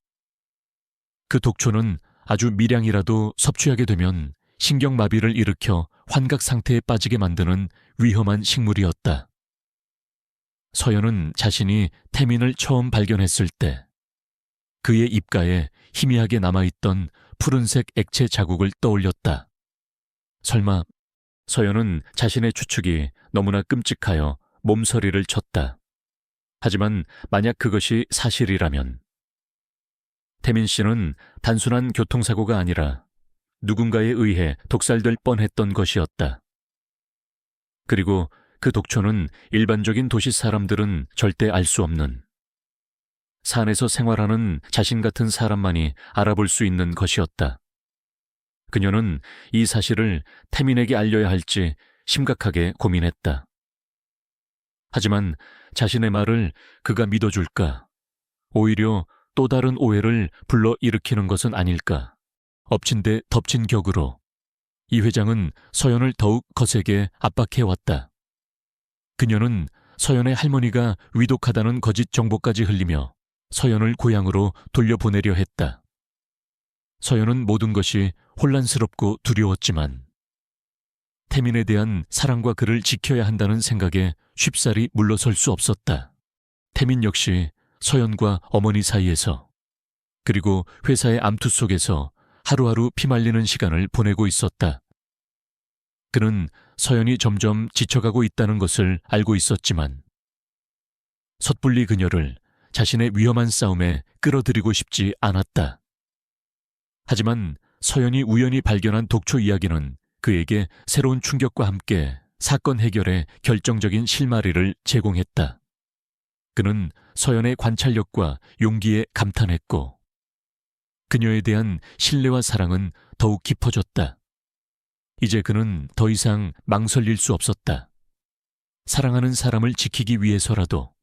그 독초는 아주 미량이라도 섭취하게 되면 신경마비를 일으켜 환각 상태에 빠지게 만드는 위험한 식물이었다. 서연은 자신이 태민을 처음 발견했을 때 그의 입가에 희미하게 남아있던 푸른색 액체 자국을 떠올렸다. 설마 서연은 자신의 추측이 너무나 끔찍하여 몸서리를 쳤다. 하지만 만약 그것이 사실이라면 태민 씨는 단순한 교통사고가 아니라 누군가에 의해 독살될 뻔했던 것이었다. 그리고 그 독초는 일반적인 도시 사람들은 절대 알 수 없는, 산에서 생활하는 자신 같은 사람만이 알아볼 수 있는 것이었다. 그녀는 이 사실을 태민에게 알려야 할지 심각하게 고민했다. 하지만 자신의 말을 그가 믿어줄까? 오히려 또 다른 오해를 불러일으키는 것은 아닐까? 엎친 데 덮친 격으로 이 회장은 서연을 더욱 거세게 압박해왔다. 그녀는 서연의 할머니가 위독하다는 거짓 정보까지 흘리며 서연을 고향으로 돌려보내려 했다. 서연은 모든 것이 혼란스럽고 두려웠지만 태민에 대한 사랑과 그를 지켜야 한다는 생각에 쉽사리 물러설 수 없었다. 태민 역시 서연과 어머니 사이에서, 그리고 회사의 암투 속에서 하루하루 피말리는 시간을 보내고 있었다. 그는 서연이 점점 지쳐가고 있다는 것을 알고 있었지만 섣불리 그녀를 자신의 위험한 싸움에 끌어들이고 싶지 않았다. 하지만 서연이 우연히 발견한 독초 이야기는 그에게 새로운 충격과 함께 사건 해결에 결정적인 실마리를 제공했다. 그는 서연의 관찰력과 용기에 감탄했고 그녀에 대한 신뢰와 사랑은 더욱 깊어졌다. 이제 그는 더 이상 망설일 수 없었다. 사랑하는 사람을 지키기 위해서라도,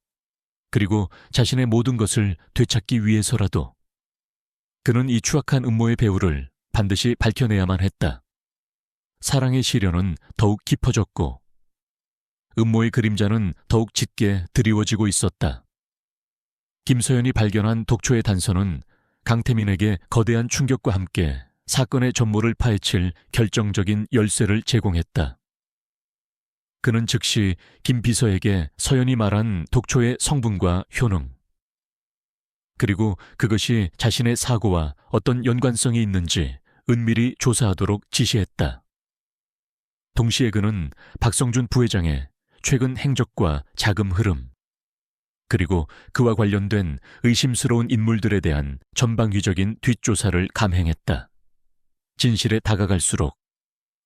그리고 자신의 모든 것을 되찾기 위해서라도 그는 이 추악한 음모의 배후를 반드시 밝혀내야만 했다. 사랑의 시련은 더욱 깊어졌고 음모의 그림자는 더욱 짙게 드리워지고 있었다. 김서연이 발견한 독초의 단서는 강태민에게 거대한 충격과 함께 사건의 전모를 파헤칠 결정적인 열쇠를 제공했다. 그는 즉시 김 비서에게 서연이 말한 독초의 성분과 효능, 그리고 그것이 자신의 사고와 어떤 연관성이 있는지 은밀히 조사하도록 지시했다. 동시에 그는 박성준 부회장의 최근 행적과 자금 흐름, 그리고 그와 관련된 의심스러운 인물들에 대한 전방위적인 뒷조사를 감행했다. 진실에 다가갈수록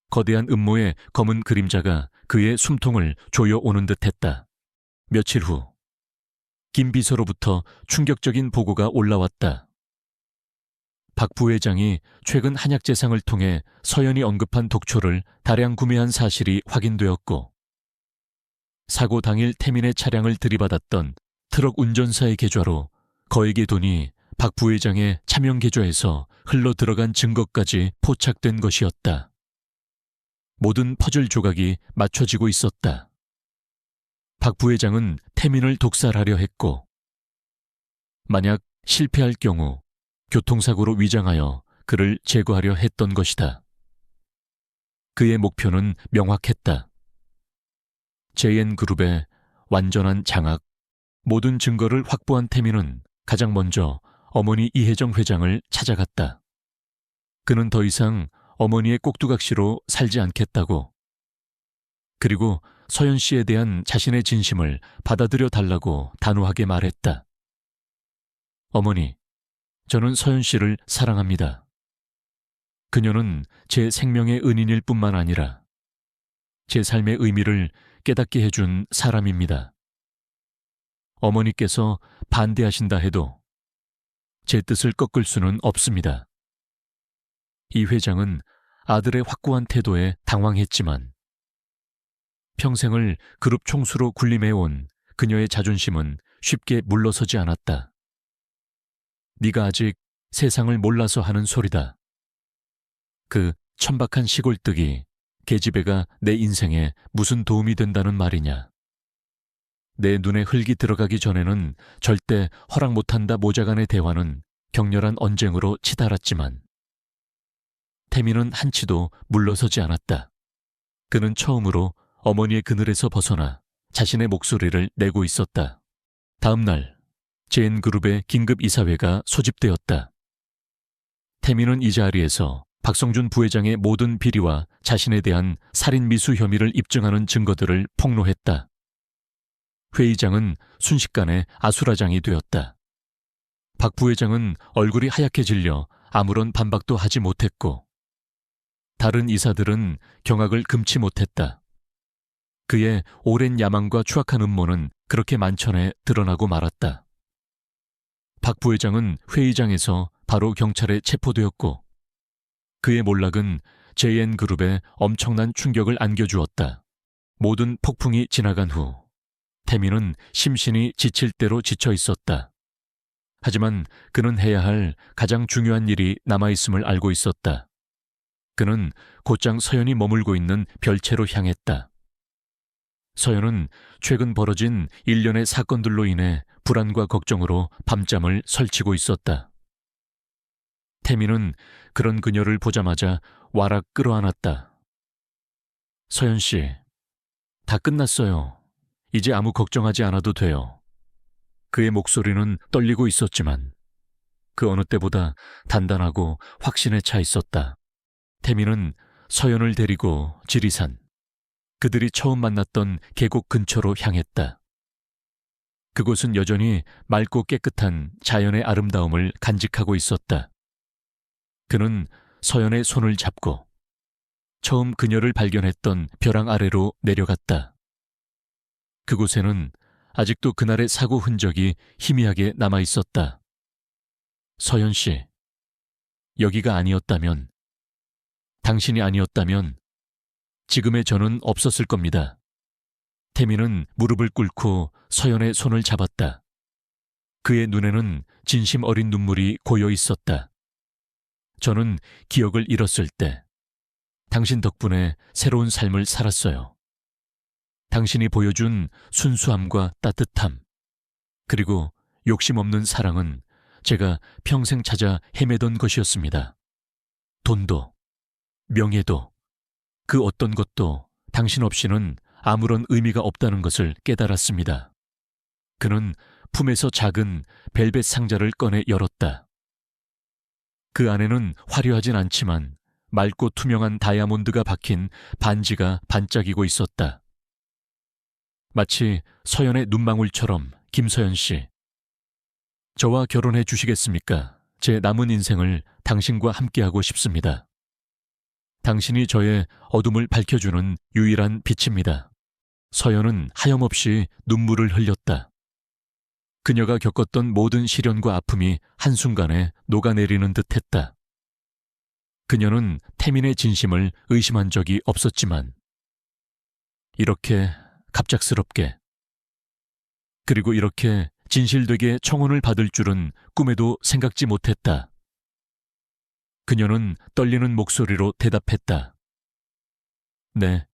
거대한 음모의 검은 그림자가 그의 숨통을 조여오는 듯했다. 며칠 후 김 비서로부터 충격적인 보고가 올라왔다. 박 부회장이 최근 한약재상을 통해 서연이 언급한 독초를 다량 구매한 사실이 확인되었고 사고 당일 태민의 차량을 들이받았던 트럭 운전사의 계좌로 거액의 돈이 박 부회장의 차명 계좌에서 흘러 들어간 증거까지 포착된 것이었다. 모든 퍼즐 조각이 맞춰지고 있었다. 박 부회장은 태민을 독살하려 했고 만약 실패할 경우 교통사고로 위장하여 그를 제거하려 했던 것이다. 그의 목표는 명확했다. JN그룹의 완전한 장악, 모든 증거를 확보한 태민은 가장 먼저 어머니 이혜정 회장을 찾아갔다. 그는 더 이상 어머니의 꼭두각시로 살지 않겠다고, 그리고 서연 씨에 대한 자신의 진심을 받아들여 달라고 단호하게 말했다. 어머니, 저는 서연 씨를 사랑합니다. 그녀는 제 생명의 은인일 뿐만 아니라 제 삶의 의미를 깨닫게 해준 사람입니다. 어머니께서 반대하신다 해도 제 뜻을 꺾을 수는 없습니다. 이 회장은 아들의 확고한 태도에 당황했지만 평생을 그룹 총수로 군림해온 그녀의 자존심은 쉽게 물러서지 않았다. 네가 아직 세상을 몰라서 하는 소리다. 그 천박한 시골뜨기 계집애가 내 인생에 무슨 도움이 된다는 말이냐. 내 눈에 흙이 들어가기 전에는 절대 허락 못한다 모자 간의 대화는 격렬한 언쟁으로 치달았지만 태민은 한치도 물러서지 않았다. 그는 처음으로 어머니의 그늘에서 벗어나 자신의 목소리를 내고 있었다. 다음 날 JN그룹의 긴급 이사회가 소집되었다. 태민은 이 자리에서 박성준 부회장의 모든 비리와 자신에 대한 살인 미수 혐의를 입증하는 증거들을 폭로했다. 회의장은 순식간에 아수라장이 되었다. 박 부회장은 얼굴이 하얗게 질려 아무런 반박도 하지 못했고 다른 이사들은 경악을 금치 못했다. 그의 오랜 야망과 추악한 음모는 그렇게 만천에 드러나고 말았다. 박 부회장은 회의장에서 바로 경찰에 체포되었고 그의 몰락은 JN그룹에 엄청난 충격을 안겨주었다. 모든 폭풍이 지나간 후 태민은 심신이 지칠 대로 지쳐 있었다. 하지만 그는 해야 할 가장 중요한 일이 남아있음을 알고 있었다. 그는 곧장 서연이 머물고 있는 별채로 향했다. 서연은 최근 벌어진 일련의 사건들로 인해 불안과 걱정으로 밤잠을 설치고 있었다. 태민은 그런 그녀를 보자마자 와락 끌어안았다. 서연 씨, 다 끝났어요. 이제 아무 걱정하지 않아도 돼요. 그의 목소리는 떨리고 있었지만 그 어느 때보다 단단하고 확신에 차 있었다. 태민은 서연을 데리고 지리산, 그들이 처음 만났던 계곡 근처로 향했다. 그곳은 여전히 맑고 깨끗한 자연의 아름다움을 간직하고 있었다. 그는 서연의 손을 잡고 처음 그녀를 발견했던 벼랑 아래로 내려갔다. 그곳에는 아직도 그날의 사고 흔적이 희미하게 남아 있었다. 서연 씨, 여기가 아니었다면, 당신이 아니었다면 지금의 저는 없었을 겁니다. 태민은 무릎을 꿇고 서연의 손을 잡았다. 그의 눈에는 진심 어린 눈물이 고여 있었다. 저는 기억을 잃었을 때 당신 덕분에 새로운 삶을 살았어요. 당신이 보여준 순수함과 따뜻함, 그리고 욕심 없는 사랑은 제가 평생 찾아 헤매던 것이었습니다. 돈도, 명예도, 그 어떤 것도 당신 없이는 아무런 의미가 없다는 것을 깨달았습니다. 그는 품에서 작은 벨벳 상자를 꺼내 열었다. 그 안에는 화려하진 않지만 맑고 투명한 다이아몬드가 박힌 반지가 반짝이고 있었다. 마치 서연의 눈망울처럼 김서연 씨, 저와 결혼해 주시겠습니까? 제 남은 인생을 당신과 함께하고 싶습니다. 당신이 저의 어둠을 밝혀주는 유일한 빛입니다. 서연은 하염없이 눈물을 흘렸다. 그녀가 겪었던 모든 시련과 아픔이 한순간에 녹아내리는 듯했다. 그녀는 태민의 진심을 의심한 적이 없었지만 이렇게 갑작스럽게, 그리고 이렇게 진실되게 청혼을 받을 줄은 꿈에도 생각지 못했다. 그녀는 떨리는 목소리로 대답했다. 네.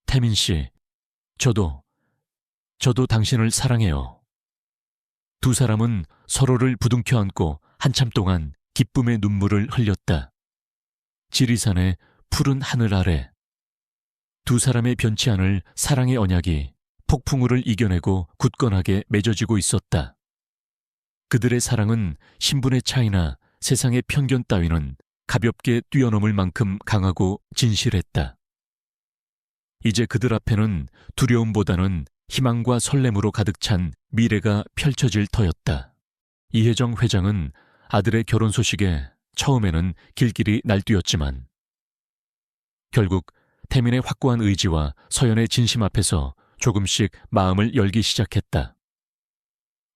태민 씨, 저도 당신을 사랑해요. 두 사람은 서로를 부둥켜 안고 한참 동안 기쁨의 눈물을 흘렸다. 지리산의 푸른 하늘 아래 두 사람의 변치 않을 사랑의 언약이 폭풍우를 이겨내고 굳건하게 맺어지고 있었다. 그들의 사랑은 신분의 차이나 세상의 편견 따위는 가볍게 뛰어넘을 만큼 강하고 진실했다. 이제 그들 앞에는 두려움보다는 희망과 설렘으로 가득 찬 미래가 펼쳐질 터였다. 이혜정 회장은 아들의 결혼 소식에 처음에는 길길이 날뛰었지만 결국 태민의 확고한 의지와 서연의 진심 앞에서 조금씩 마음을 열기 시작했다.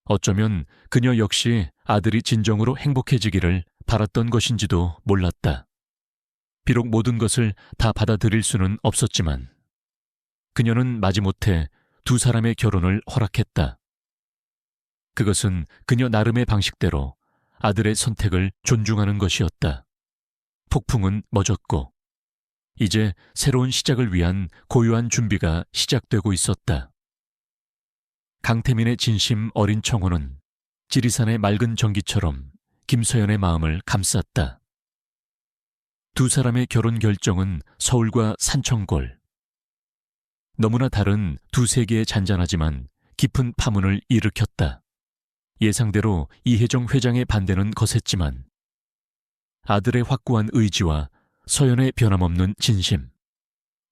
어쩌면 그녀 역시 아들이 진정으로 행복해지기를 바랐던 것인지도 몰랐다. 비록 모든 것을 다 받아들일 수는 없었지만 그녀는 마지못해 두 사람의 결혼을 허락했다. 그것은 그녀 나름의 방식대로 아들의 선택을 존중하는 것이었다. 폭풍은 멎었고 이제 새로운 시작을 위한 고요한 준비가 시작되고 있었다. 강태민의 진심 어린 청혼은 지리산의 맑은 전기처럼 김서연의 마음을 감쌌다. 두 사람의 결혼 결정은 서울과 산청골. 너무나 다른 두 세계의 잔잔하지만 깊은 파문을 일으켰다. 예상대로 이혜정 회장의 반대는 거셌지만 아들의 확고한 의지와 서연의 변함없는 진심,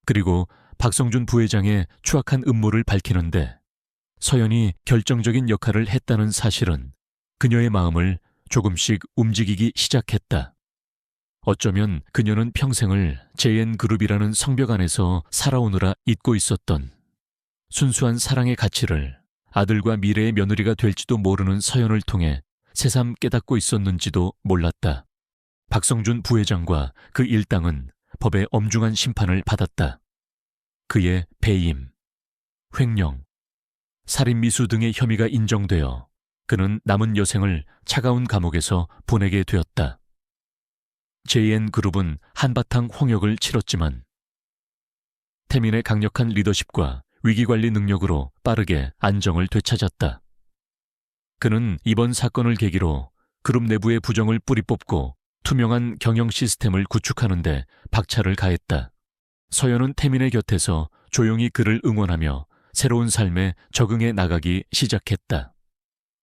그리고 박성준 부회장의 추악한 음모를 밝히는데 서연이 결정적인 역할을 했다는 사실은 그녀의 마음을 조금씩 움직이기 시작했다. 어쩌면 그녀는 평생을 JN그룹이라는 성벽 안에서 살아오느라 잊고 있었던 순수한 사랑의 가치를 아들과 미래의 며느리가 될지도 모르는 서연을 통해 새삼 깨닫고 있었는지도 몰랐다. 박성준 부회장과 그 일당은 법의 엄중한 심판을 받았다. 그의 배임, 횡령, 살인미수 등의 혐의가 인정되어 그는 남은 여생을 차가운 감옥에서 보내게 되었다. JN그룹은 한바탕 홍역을 치렀지만 태민의 강력한 리더십과 위기관리 능력으로 빠르게 안정을 되찾았다. 그는 이번 사건을 계기로 그룹 내부의 부정을 뿌리 뽑고 투명한 경영 시스템을 구축하는 데 박차를 가했다. 서연은 태민의 곁에서 조용히 그를 응원하며 새로운 삶에 적응해 나가기 시작했다.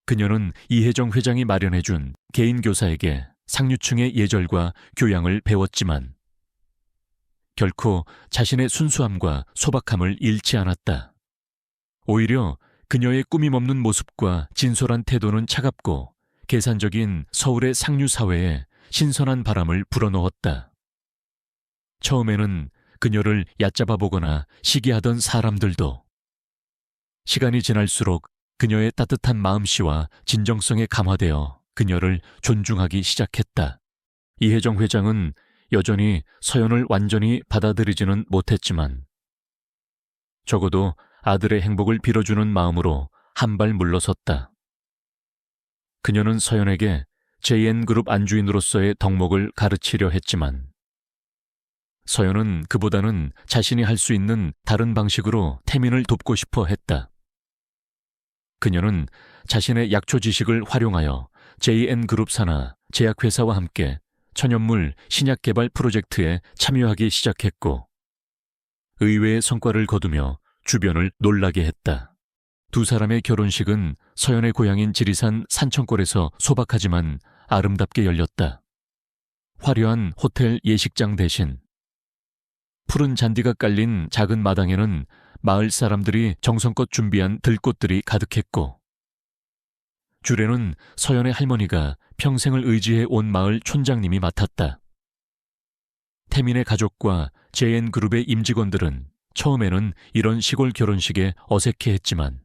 그녀는 이혜정 회장이 마련해준 개인 교사에게 상류층의 예절과 교양을 배웠지만 결코 자신의 순수함과 소박함을 잃지 않았다. 오히려 그녀의 꾸밈 없는 모습과 진솔한 태도는 차갑고 계산적인 서울의 상류 사회에 신선한 바람을 불어넣었다. 처음에는 그녀를 얕잡아 보거나 시기하던 사람들도 시간이 지날수록 그녀의 따뜻한 마음씨와 진정성에 감화되어 그녀를 존중하기 시작했다. 이혜정 회장은 여전히 서연을 완전히 받아들이지는 못했지만 적어도 아들의 행복을 빌어주는 마음으로 한 발 물러섰다. 그녀는 서연에게 JN그룹 안주인으로서의 덕목을 가르치려 했지만 서연은 그보다는 자신이 할 수 있는 다른 방식으로 태민을 돕고 싶어 했다. 그녀는 자신의 약초 지식을 활용하여 JN그룹 산하 제약회사와 함께 천연물 신약 개발 프로젝트에 참여하기 시작했고 의외의 성과를 거두며 주변을 놀라게 했다. 두 사람의 결혼식은 서연의 고향인 지리산 산청골에서 소박하지만 아름답게 열렸다. 화려한 호텔 예식장 대신 푸른 잔디가 깔린 작은 마당에는 마을 사람들이 정성껏 준비한 들꽃들이 가득했고 주례는 서연의 할머니가 평생을 의지해 온 마을 촌장님이 맡았다. 태민의 가족과 JN그룹의 임직원들은 처음에는 이런 시골 결혼식에 어색해했지만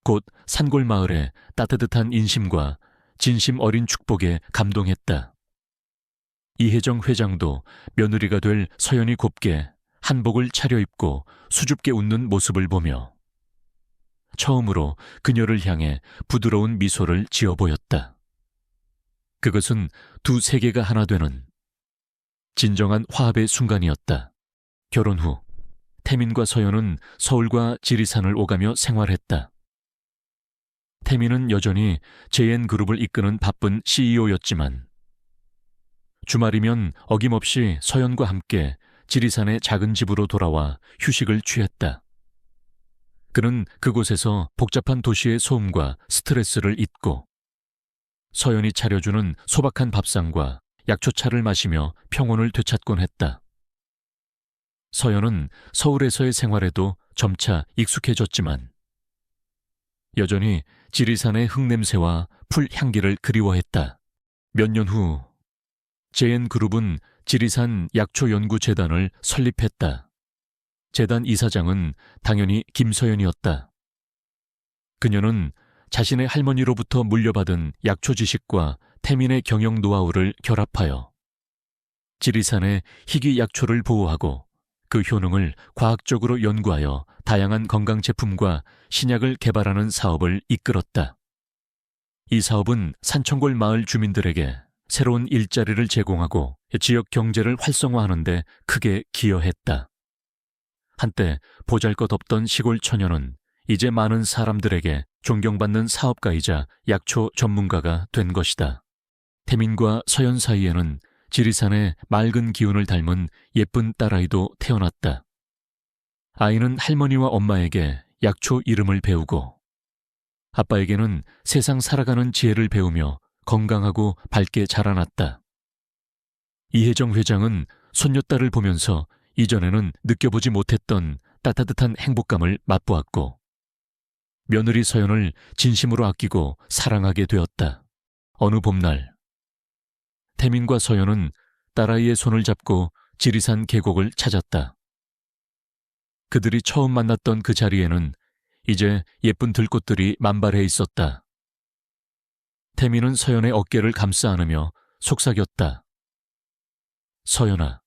곧 산골 마을의 따뜻한 인심과 진심 어린 축복에 감동했다. 이혜정 회장도 며느리가 될 서연이 곱게 한복을 차려입고 수줍게 웃는 모습을 보며 처음으로 그녀를 향해 부드러운 미소를 지어 보였다. 그것은 두 세계가 하나 되는 진정한 화합의 순간이었다. 결혼 후 태민과 서연은 서울과 지리산을 오가며 생활했다. 태민은 여전히 JN그룹을 이끄는 바쁜 CEO였지만 주말이면 어김없이 서연과 함께 지리산의 작은 집으로 돌아와 휴식을 취했다. 그는 그곳에서 복잡한 도시의 소음과 스트레스를 잊고 서연이 차려주는 소박한 밥상과 약초차를 마시며 평온을 되찾곤 했다. 서연은 서울에서의 생활에도 점차 익숙해졌지만 여전히 지리산의 흙냄새와 풀 향기를 그리워했다. 몇 년 후 JN그룹은 지리산 약초연구재단을 설립했다. 재단 이사장은 당연히 김서연이었다. 그녀는 자신의 할머니로부터 물려받은 약초 지식과 태민의 경영 노하우를 결합하여 지리산의 희귀 약초를 보호하고 그 효능을 과학적으로 연구하여 다양한 건강 제품과 신약을 개발하는 사업을 이끌었다. 이 사업은 산청골 마을 주민들에게 새로운 일자리를 제공하고 지역 경제를 활성화하는 데 크게 기여했다. 한때 보잘것없던 시골 처녀는 이제 많은 사람들에게 존경받는 사업가이자 약초 전문가가 된 것이다. 태민과 서연 사이에는 지리산의 맑은 기운을 닮은 예쁜 딸아이도 태어났다. 아이는 할머니와 엄마에게 약초 이름을 배우고 아빠에게는 세상 살아가는 지혜를 배우며 건강하고 밝게 자라났다. 이혜정 회장은 손녀딸을 보면서 이전에는 느껴보지 못했던 따뜻한 행복감을 맛보았고 며느리 서연을 진심으로 아끼고 사랑하게 되었다. 어느 봄날 태민과 서연은 딸아이의 손을 잡고 지리산 계곡을 찾았다. 그들이 처음 만났던 그 자리에는 이제 예쁜 들꽃들이 만발해 있었다. 태민은 서연의 어깨를 감싸 안으며 속삭였다. 서연아,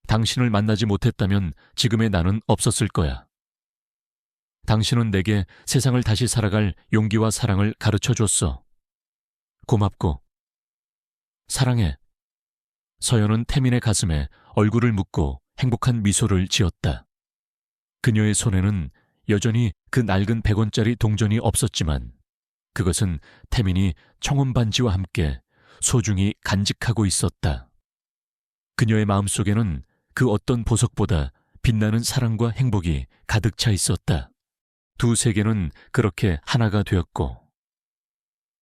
당신을 만나지 못했다면 지금의 나는 없었을 거야. 당신은 내게 세상을 다시 살아갈 용기와 사랑을 가르쳐 줬어. 고맙고 사랑해. 서연은 태민의 가슴에 얼굴을 묻고 행복한 미소를 지었다. 그녀의 손에는 여전히 그 낡은 100원짜리 동전이 없었지만 그것은 태민이 청혼 반지와 함께 소중히 간직하고 있었다. 그녀의 마음속에는 그 어떤 보석보다 빛나는 사랑과 행복이 가득 차 있었다. 두 세계는 그렇게 하나가 되었고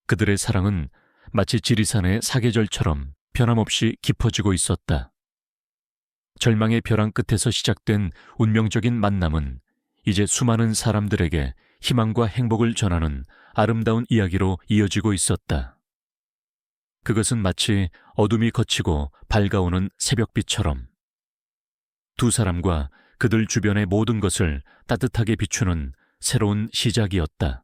그들의 사랑은 마치 지리산의 사계절처럼 변함없이 깊어지고 있었다. 절망의 벼랑 끝에서 시작된 운명적인 만남은 이제 수많은 사람들에게 희망과 행복을 전하는 아름다운 이야기로 이어지고 있었다. 그것은 마치 어둠이 걷히고 밝아오는 새벽빛처럼 두 사람과 그들 주변의 모든 것을 따뜻하게 비추는 새로운 시작이었다.